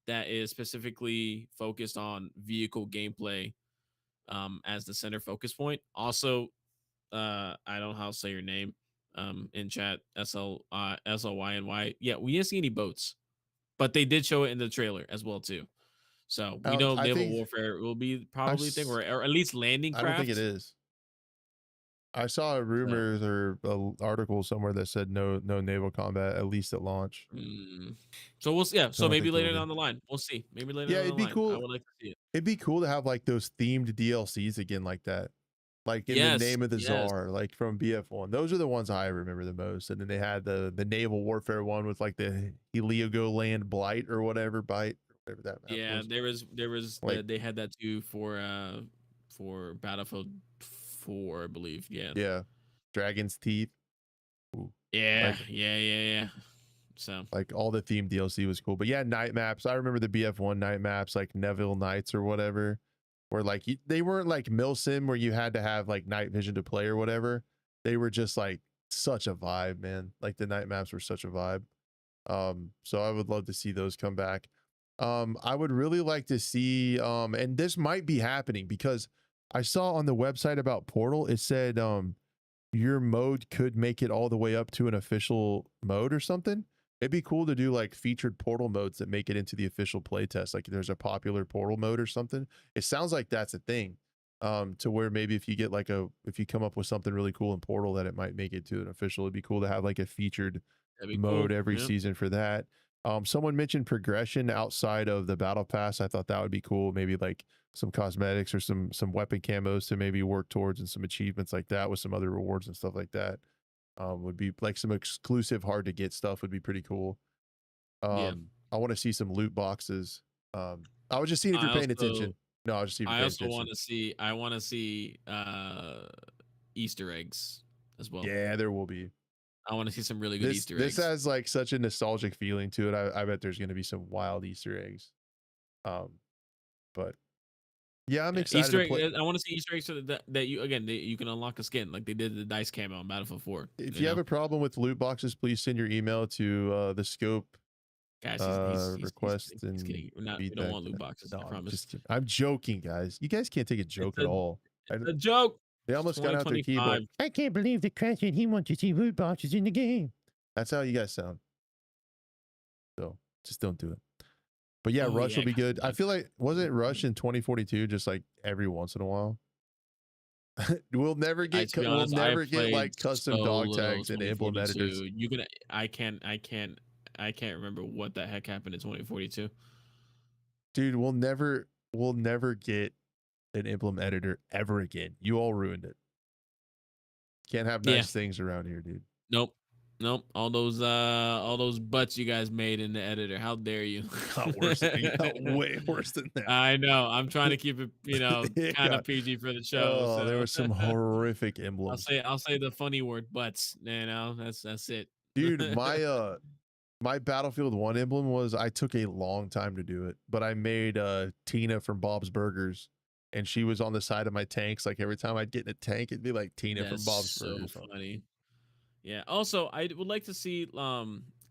that is specifically focused on vehicle gameplay as the center focus point. Also, I don't know how to say your name in chat. SLYNY. Yeah, we didn't see any boats, but they did show it in the trailer as well too. So we know I naval think warfare will be I probably a thing, s- or at least landing I don't think it craft. is. I saw So, rumors or a article somewhere that said no naval combat at least at launch. mm, so we'll see. Yeah. So I So don't maybe think there later will be. down the line, we'll see. Maybe later Yeah, down the it'd be line, I cool. would like to see it. It'd be cool to have like those themed DLCs again like that. Like in the Yes. name of the Yes. czar, like from BF1. Those are the ones I remember the most. And then they had the naval warfare one with like the Heligoland blight or whatever bite, whatever that map Yeah. was. There was Like, they had that too for Battlefield 4, I believe. Yeah. yeah, Dragon's Teeth. Ooh. Yeah. Like Yeah. Yeah. Yeah. So like all the themed DLC was cool. But yeah, night maps. I remember the BF1 night maps, like Neville Knights or whatever, where like they weren't like Milsim where you had to have like night vision to play or whatever. They were just like such a vibe, man. Like the night maps were such a vibe. So I would love to see those come back. I would really like to see, and this might be happening because I saw on the website about Portal, it said your mode could make it all the way up to an official mode or something. It'd be cool to do like featured Portal modes that make it into the official playtest. Like there's a popular Portal mode or something. It sounds like that's a thing. To where maybe if you get like if you come up with something really cool in Portal that it might make it to an official, it'd be cool to have like a featured that'd be mode cool. every Yeah. season for that. Someone mentioned progression outside of the battle pass. I thought that would be cool. Maybe like some cosmetics or some weapon camos to maybe work towards and some achievements like that with some other rewards and stuff like that. Would be like some exclusive hard to get stuff would be pretty cool. Yeah. I want to see some loot boxes. I was just seeing if I you're paying also attention. No, I was just seeing if I you're paying also attention. want to see Easter eggs as well. Yeah, there will be. I want to see some really good This Easter this eggs. has like such a nostalgic feeling to it. I bet there's going to be some wild Easter eggs. Um, but yeah, I'm Yeah, excited Easter to egg. play. I want to see Easter eggs so that you again you can unlock a skin like they did the dice camo on Battlefield 4. If You you have know, a problem with loot boxes, please send your email to the scope guys, he's kidding. request He's and kidding. We don't feedback. want loot boxes. No, I I'm promise. just kidding. I'm joking, guys. You guys can't take a joke It's at a all. it's a joke. They It's almost got out their key 2025. like, I can't believe the Crash and he wants to see loot boxes in the game. That's how you guys sound. So just don't do it. But yeah, Oh Rush will yeah, be good. I custom feel like wasn't Rush bugs. in 2042 just like every once in a while? we'll never get To be we'll honest, I never get played like so custom dog little tags and emblem editors. 2042. You can I can't remember what the heck happened in 2042. Dude, we'll never get an emblem editor ever again. You all ruined it. Can't have Yeah. nice things around here, dude. Nope. Nope. All those butts you guys made in the editor. How dare you? Got worse. It got way worse than that. I know. I'm trying to keep it, It kind of got- PG for the show. oh, there So were some horrific emblems. I'll say the funny word butts. That's it. Dude, my Battlefield 1 emblem was I took a long time to do it, but I made Tina from Bob's Burgers and she was on the side of my tanks. Like every time I'd get in a tank, it'd be like Tina from That's Bob's so Burgers. funny. Yeah. Also, I would like to see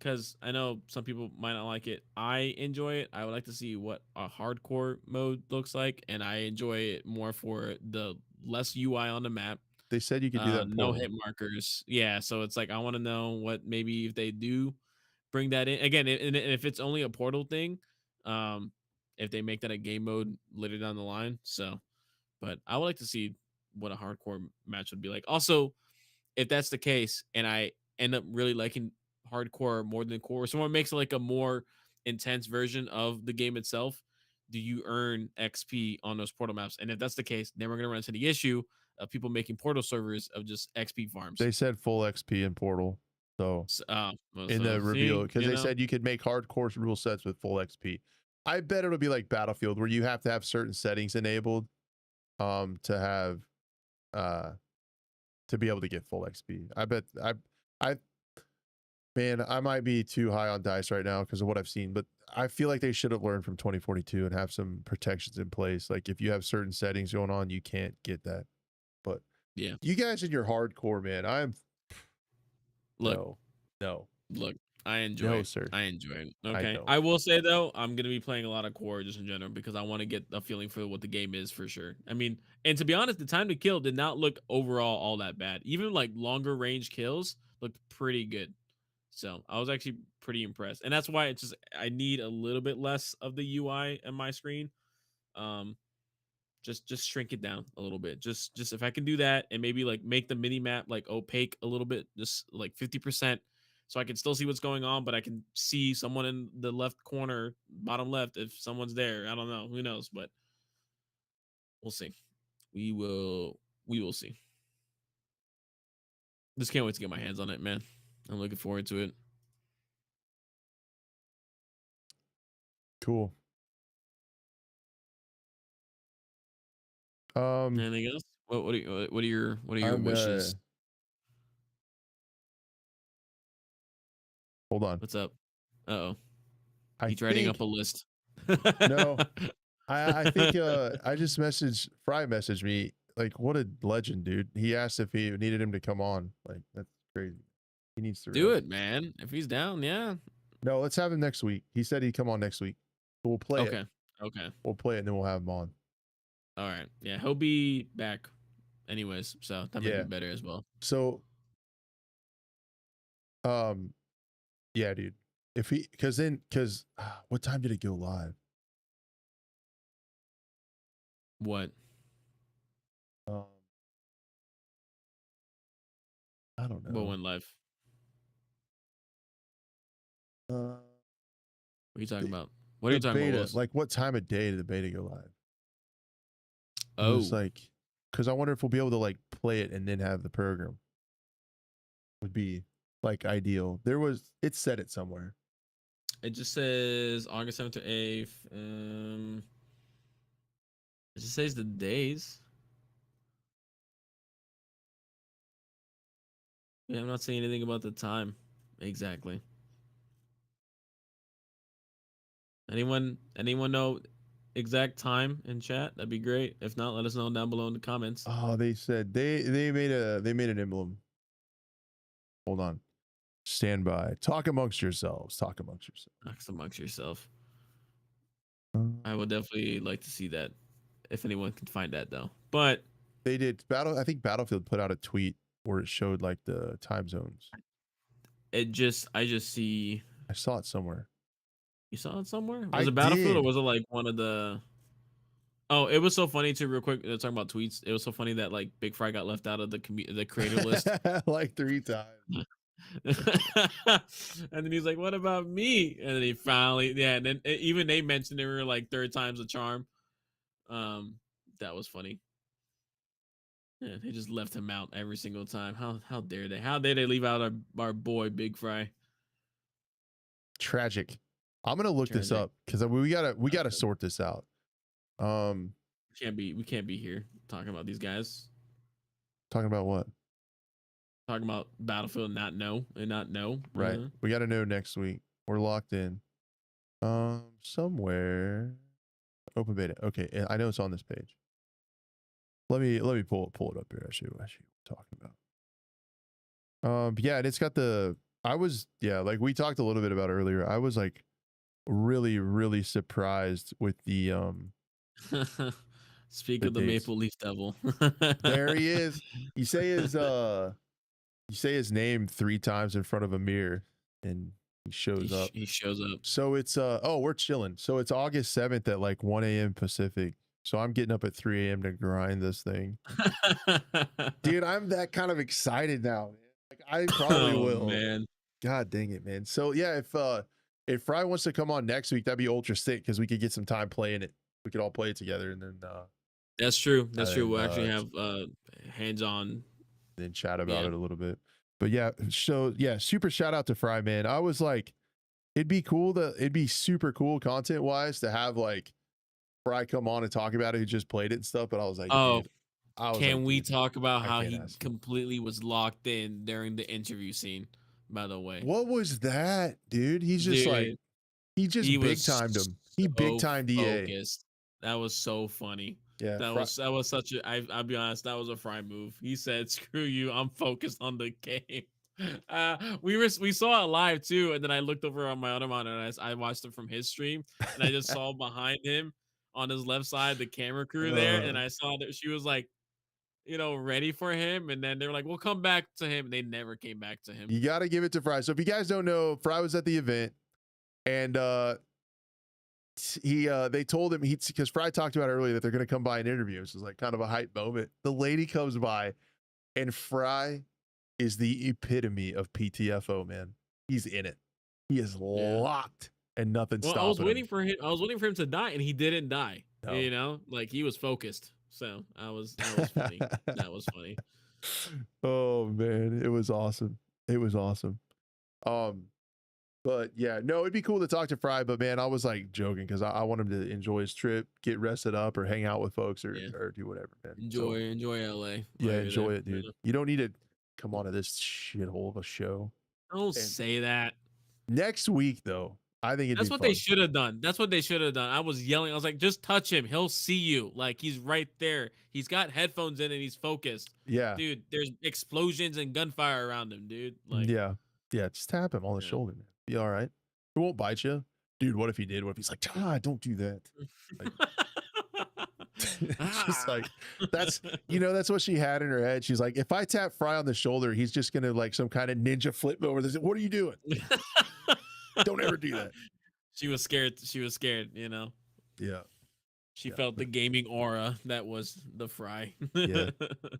because I know some people might not like it. I enjoy it. I would like to see what a hardcore mode looks like, and I enjoy it more for the less UI on the map, They said you could do that in no Portal. hit markers. Yeah, so it's like I want to know what maybe if they do bring that in again, and if it's only a Portal thing, um, if they make that a game mode later down the line. So, but I would like to see what a hardcore match would be like. Also, if that's the case and I end up really liking hardcore more than core, someone makes like a more intense version of the game itself, do you earn XP on those portal maps? And if that's the case, then we're gonna run into the issue of people making portal servers of just XP farms. They said full XP in Portal. So Well, in so the reveal, see, because they said you could make hardcore rule sets with full XP. I bet it'll be like Battlefield, where you have to have certain settings enabled to have to be able to get full XP. I bet I man, I might be too high on dice right now because of what I've seen, but I feel like they should have learned from 2042 and have some protections in place. Like if you have certain settings going on, you can't get that. But yeah. you guys in your hardcore, man, I'm Look, no, look, I enjoy no, it. sir. I enjoy it. I Okay. don't. I will say though, I'm gonna be playing a lot of core just in general because I want to get a feeling for what the game is for sure. I mean, and to be honest, the time to kill did not look overall all that bad. Even like longer range kills looked pretty good. So I was actually pretty impressed. And that's why it's just I need a little bit less of the UI on my screen. Um, just shrink it down a little bit. Just if I can do that and maybe like make the mini map like opaque a little bit, just like 50%, so I can still see what's going on, but I can see someone in the left corner, bottom left, if someone's there. I don't know, who knows, but we'll see. We will see. Just can't wait to get my hands on it, man. I'm looking forward to it. Cool. Anything else? What are your I'm wishes? hold on. What's up? Uh-oh. I He's writing up think a list. no. I think I just Fry messaged me like what a legend, dude. He asked if he needed him to come on. Like that's crazy. He needs to Do rest. it, man. If he's down, yeah. No, let's have him next week. He said he'd come on next week. So we'll play it. Okay. Okay. We'll play it and then we'll have him on. All right. Yeah, he'll be back anyways, so that might be Yeah. better as well. So yeah, dude. If he because what time did it go live? What? Um I don't What know. went live? Uh What are you talking the, about? What are you the talking about, beta, Willis? like what time of day did the beta go live? It Oh, was like because I wonder if we'll be able to like play it and then have the program. Would be like ideal. It said it somewhere. it just says August 7th to 8th. It just says the days. Yeah, I'm not saying anything about the time exactly. Anyone know exact time in chat? That'd be great. If not, let us know down below in the comments. Oh, they said they made an emblem. Hold on. Stand by. Talk amongst yourselves. Talk amongst yourselves. Talk amongst yourself. Uh, I would definitely like to see that if anyone can find that though. But they did I think Battlefield put out a tweet where it showed like the time zones. I just see. I saw it somewhere. You saw it somewhere? I Was it Battlefield or did. was it like one of the? Oh, it was so funny too. Real quick, talking about tweets. It was so funny that like Big Fry got left out of the creator list. Like 3 times. And then he's like, "What about me?" And then he finally, yeah. And then even they mentioned they were like third time's a charm. That was funny. Yeah, they just left him out every single time. How dare they? How dare they leave out our boy Big Fry? Tragic. I'm gonna look this Tragic. up because we gotta sort this out. We can't be here talking about these guys. Talking about what? Talking about Battlefield and not know. Right. We got to know next week. We're locked in. Somewhere. Open beta. Okay, I know it's on this page. Let me pull it up here. I should talking about. Yeah, and it's got the I was, yeah, like we talked a little bit about earlier. I was like really, really surprised with Speak the of the dates. Maple Leaf Devil. There he is. You say his you say his name 3 times in front of a mirror and he shows up. He shows up. So it's oh, we're chilling. So it's August 7th at like 1 a.m. Pacific. So I'm getting up at 3 a.m. to grind this thing. Dude, I'm that kind of excited now, man. Like I probably Oh will. man, God dang it, man. So yeah, if Fry wants to come on next week, that'd be ultra sick because we could get some time playing it. We could all play it together that's true. That's true. and We'll actually have hands-on. then chat about Yeah. it a little bit. But yeah, so yeah, super shout out to Fry, man. I was like, it'd be super cool content wise to have like Fry come on and talk about it who just played it and stuff. But Oh, I was can like, we dude, talk about I how can't he ask him. completely was locked in during the interview scene? By the way, What was that, dude? He's just like dude, he just he big was timed him. He big so timed EA. focused. That was so funny. Yeah, That was such a. I'll be honest. That was a Fry move. He said, "Screw you. I'm focused on the game." We saw it live too, and then I looked over on my other monitor and I watched it from his stream, and I just saw behind him on his left side the camera crew there, and uh, I saw that she was like, ready for him, and then they were like, "We'll come back to him." And they never came back to him. you got to give it to Fry. So if you guys don't know, Fry was at the event and he they told him he because Fry talked about earlier that they're going to come by and interview. This is like kind of a hype moment. The lady comes by and Fry is the epitome of PTFO, man. He's in it. He is Yeah. locked and nothing's Well, I was stopping him. waiting for him. I was waiting for him to die, and he didn't die. No. Like he was focused. So that was funny. That was funny. Oh man, it was awesome. It was awesome. Um, but yeah, no, it'd be cool to talk to Fry, but man, I was like joking because I want him to enjoy his trip, get rested up, or hang out with folks Yeah. or do whatever, man. So Enjoy LA while yeah, you're there. enjoy it, dude. You don't need to come on to this shithole of a show. Don't And say that. next week, though, I think it'd be That's what they fun. should have done. That's what they should have done. I was yelling. I was like, just touch him. He'll see you. Like he's right there. He's got headphones in and he's focused. Yeah, Dude, there's explosions and gunfire around him, dude. Like, yeah, yeah. Just tap him on the yeah. shoulder, man. Be all right. It won't bite you, dude. What if he did? What if he's like, ah, don't do that? Like, it's just Ah. like that's what she had in her head. She's like, if I tap Fry on the shoulder, he's just gonna like some kind of ninja flip over this. What are you doing? Don't ever do that. She was scared. She was scared. Yeah, She yeah, felt the gaming aura that was the Fry. yeah.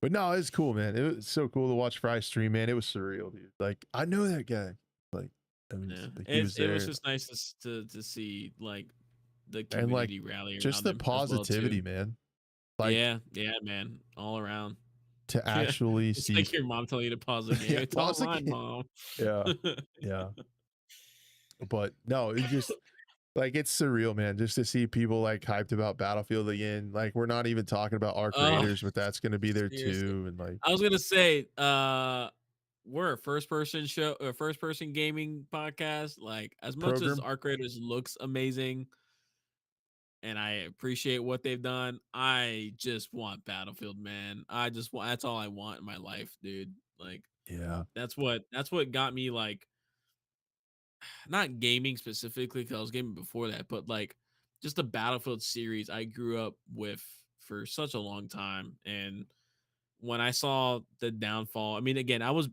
But no, it's cool, man. It was so cool to watch Fry stream, man. It was surreal, dude. Like I know that guy. Like, I mean, Yeah, like he was it was there, just nice to see like the and like community rally just around the him as well too. positivity, man. Like Yeah, yeah, man, all around. to Yeah, actually it's see, like your mom telling you to pause the game. yeah, It's pause the online, game. mom. Yeah, yeah. But no, it just like it's surreal, man. Just to see people like hyped about Battlefield again. Like we're not even talking about our Oh, creators, but that's gonna be there seriously. too. And like I was gonna say, we're a first person gaming podcast. Like, as much as program. our creators looks amazing, and I appreciate what they've done, I just want Battlefield, man. I just want that's all I want in my life, dude. Like, Yeah. that's what got me like not gaming specifically because I was gaming before that, but like just the Battlefield series I grew up with for such a long time. And when I saw the downfall, I mean, again, I was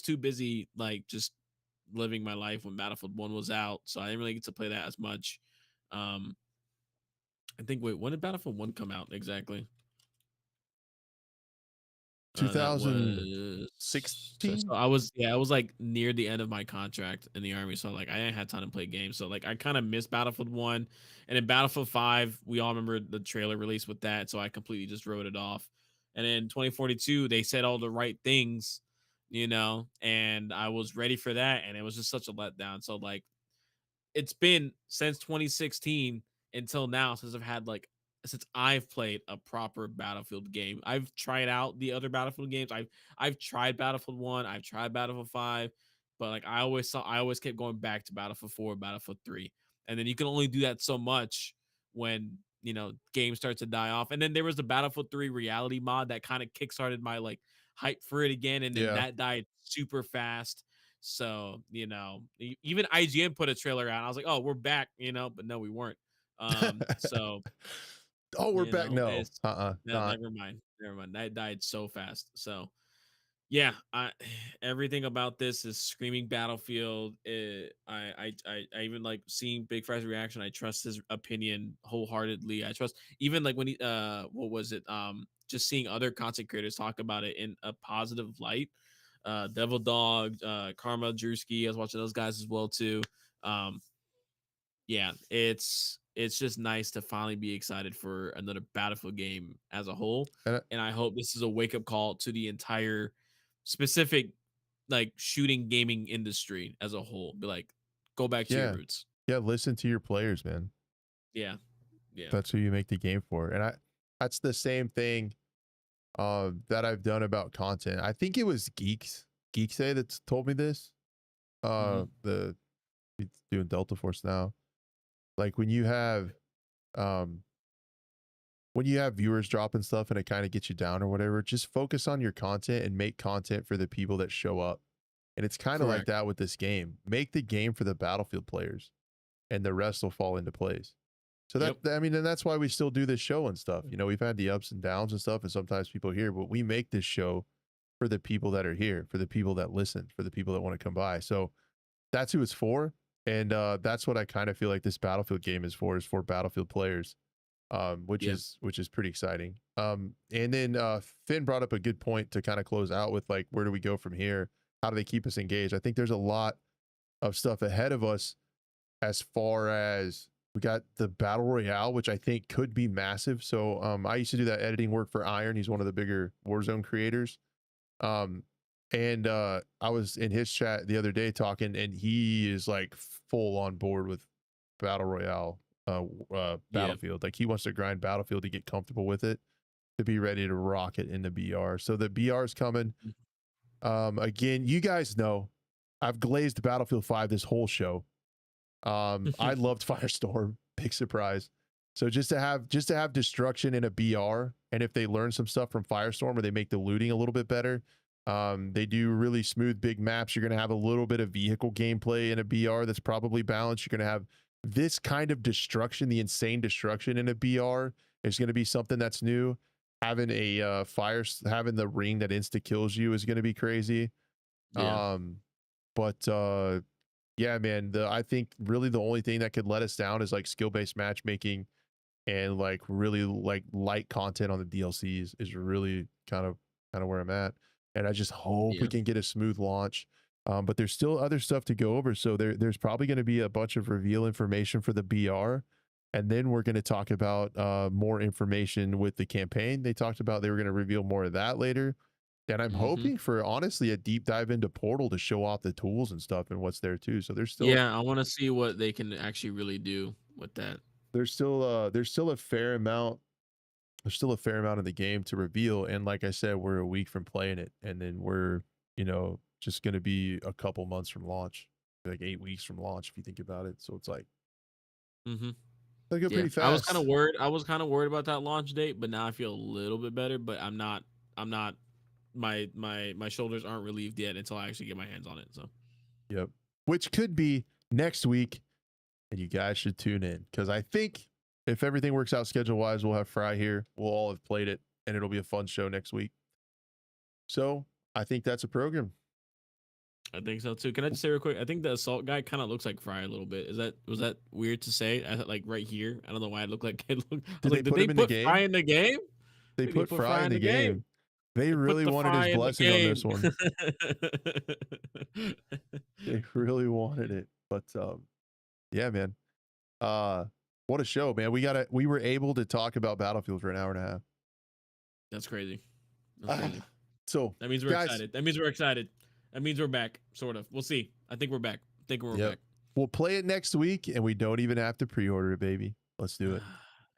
too busy like just living my life when Battlefield 1 was out, so I didn't really get to play that as much. Um, I think wait, when did Battlefield 1 come out exactly? That was so 2016. I was like near the end of my contract in the army, so like I didn't have time to play games. So like I kind of missed Battlefield 1, and in Battlefield 5, we all remember the trailer release with that, so I completely just wrote it off. And in 2042, they said all the right things, and I was ready for that, and it was just such a letdown. So like it's been since 2016 until now since I've played a proper Battlefield game. I've tried out the other Battlefield games. I've tried Battlefield 1, I've tried Battlefield 5, but like I always kept going back to Battlefield 4, Battlefield 3. And then you can only do that so much when, games start to die off. And then there was the Battlefield 3 reality mod that kind of kickstarted my like hype for it again, and then Yeah. that died super fast. So, even IGN put a trailer out. I was like, oh, we're back, but no, we weren't. So, Oh, we're back. No, it's no, not. never mind. Never mind. That died so fast. So, yeah, everything about this is screaming Battlefield. I even like seeing Big Fry's reaction. I trust his opinion wholeheartedly. I trust even like when he what was it? Just seeing other content creators talk about it in a positive light. Devil Dog, Karma Drewski. I was watching those guys as well too. Um, yeah, it's just nice to finally be excited for another Battlefield game as a whole. And And I hope this is a wake up call to the entire specific like shooting gaming industry as a whole. Be like, go back to your yeah, roots. yeah. Listen to your players, man. Yeah. Yeah. That's who you make the game for. And that's the same thing that I've done about content. I think it was Geeksay that's told me this. Hmm. The He's doing Delta Force now. Like um when you have viewers dropping stuff and it kind of gets you down or whatever, just focus on your content and make content for the people that show up. And it's kind of like Correct. that with this game. Make the game for the Battlefield players and the rest will fall into place. So Yep. I mean, and that's why we still do this show and stuff. We've had the ups and downs and stuff, and sometimes people here, but we make this show for the people that are here, for the people that listen, for the people that want to come by. So that's who it's for. And that's what I kind of feel like this Battlefield game is for Battlefield players, which Yeah. is pretty exciting. And then Finn brought up a good point to kind of close out with, like, where do we go from here? How do they keep us engaged? I think there's a lot of stuff ahead of us as far as we got the battle royale, which I think could be massive. So I used to do that editing work for Iron. He's one of the bigger Warzone creators. Um, and I was in his chat the other day talking, and he is like full on board with battle royale, Yeah. Battlefield. Like, he wants to grind Battlefield to get comfortable with it, to be ready to rock it in the BR. So the BR is coming. Again, you guys know I've glazed Battlefield 5 this whole show. I loved Firestorm. Big surprise. So just to have destruction in a BR, and if they learn some stuff from Firestorm or they make the looting a little bit better, they do really smooth big maps. You're going to have a little bit of vehicle gameplay in a BR that's probably balanced. You're going to have this kind of destruction, the insane destruction in a BR is going to be something that's new. Having a having the ring that insta kills you is going to be crazy. Yeah. But yeah, man, I think really the only thing that could let us down is like skill-based matchmaking, and like really like light content on the DLCs is really kind of where I'm at. And I just hope we Yeah. can get a smooth launch. But there's still other stuff to go over. So there's probably going to be a bunch of reveal information for the BR. And then we're going to talk about more information with the campaign. They talked about they were going to reveal more of that later. And I'm Hmm. hoping for, honestly, a deep dive into Portal to show off the tools and stuff and what's there too. So Yeah. I want to see what they can actually really do with that. there's still a fair amount of the game to reveal. And like I said, we're a week from playing it, and then we're just going to be a couple months from launch, like 8 weeks from launch if you think about it. So it's like Hmm. they go Yeah, pretty I was kind of fast. worried. I was kind of worried about that launch date, but now I feel a little bit better. But I'm not. I'm not. My shoulders aren't relieved yet until I actually get my hands on it. So Yep. Which could be next week, and you guys should tune in, because I think if everything works out schedule wise, we'll have Fry here. We'll all have played it, and it'll be a fun show next week. So I think that's a program. I think so too. Can I just say real quick? I think the assault guy kind of looks like Fry a little bit. Was that weird to say? Like right here. I don't know why it looked like it looked. I was Did they like, did put they him in the put Fry game? in the game? They Like they put put Fry Fry in in the the game. game. They They put really the wanted his Fry in the blessing on game. this one. They really wanted it. But yeah, man. Uh what a show, man. We were able to talk about Battlefield for an hour and a half. That's crazy. That's crazy. So That means we're guys, excited. That means we're excited. That means we're back. Sort of. We'll see. I think we're back. I think we're yep. back. We'll play it next week, and we don't even have to pre-order it, baby. Let's do it.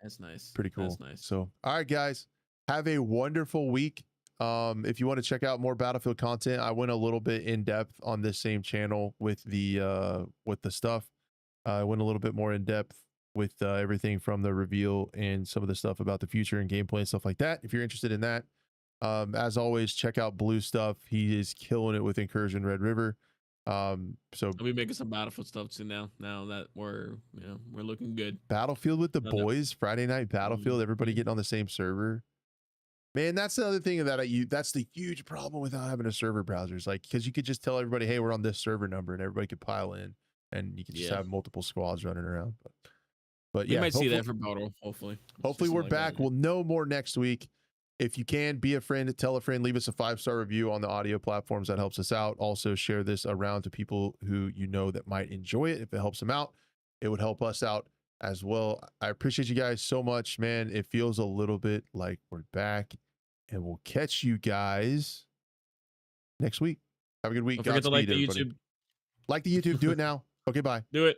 That's nice. Pretty That's cool. nice. So, all right, guys, have a wonderful week. If you want to check out more Battlefield content, I went a little bit in depth on this same channel with the stuff. I went a little bit more in depth with everything from the reveal and some of the stuff about the future and gameplay and stuff like that. If you're interested in that, as always, check out Blue stuff. He is killing it with Incursion Red River. So I'll be making some Battlefield stuff too now. Now that we're looking good. Battlefield with the Now that- boys, Friday night Battlefield, everybody Mhm. getting on the same server. Man, that's the other thing that's the huge problem without having a server browser. Is like, because you could just tell everybody, hey, we're on this server number, and everybody could pile in, and you could just Yeah. have multiple squads running around. But We yeah, might see that for Bottle, hopefully. hopefully See we're something like back. that. We'll know more next week. If you can, be a friend, tell a friend, leave us a 5-star review on the audio platforms. That helps us out. Also, share this around to people who you know that might enjoy it. If it helps them out, it would help us out as well. I appreciate you guys so much, man. It feels a little bit like we're back, and we'll catch you guys next week. Have a good week. Don't forget to like Godspeed, the everybody. YouTube. Like the YouTube. Do it now. Okay, bye. Do it.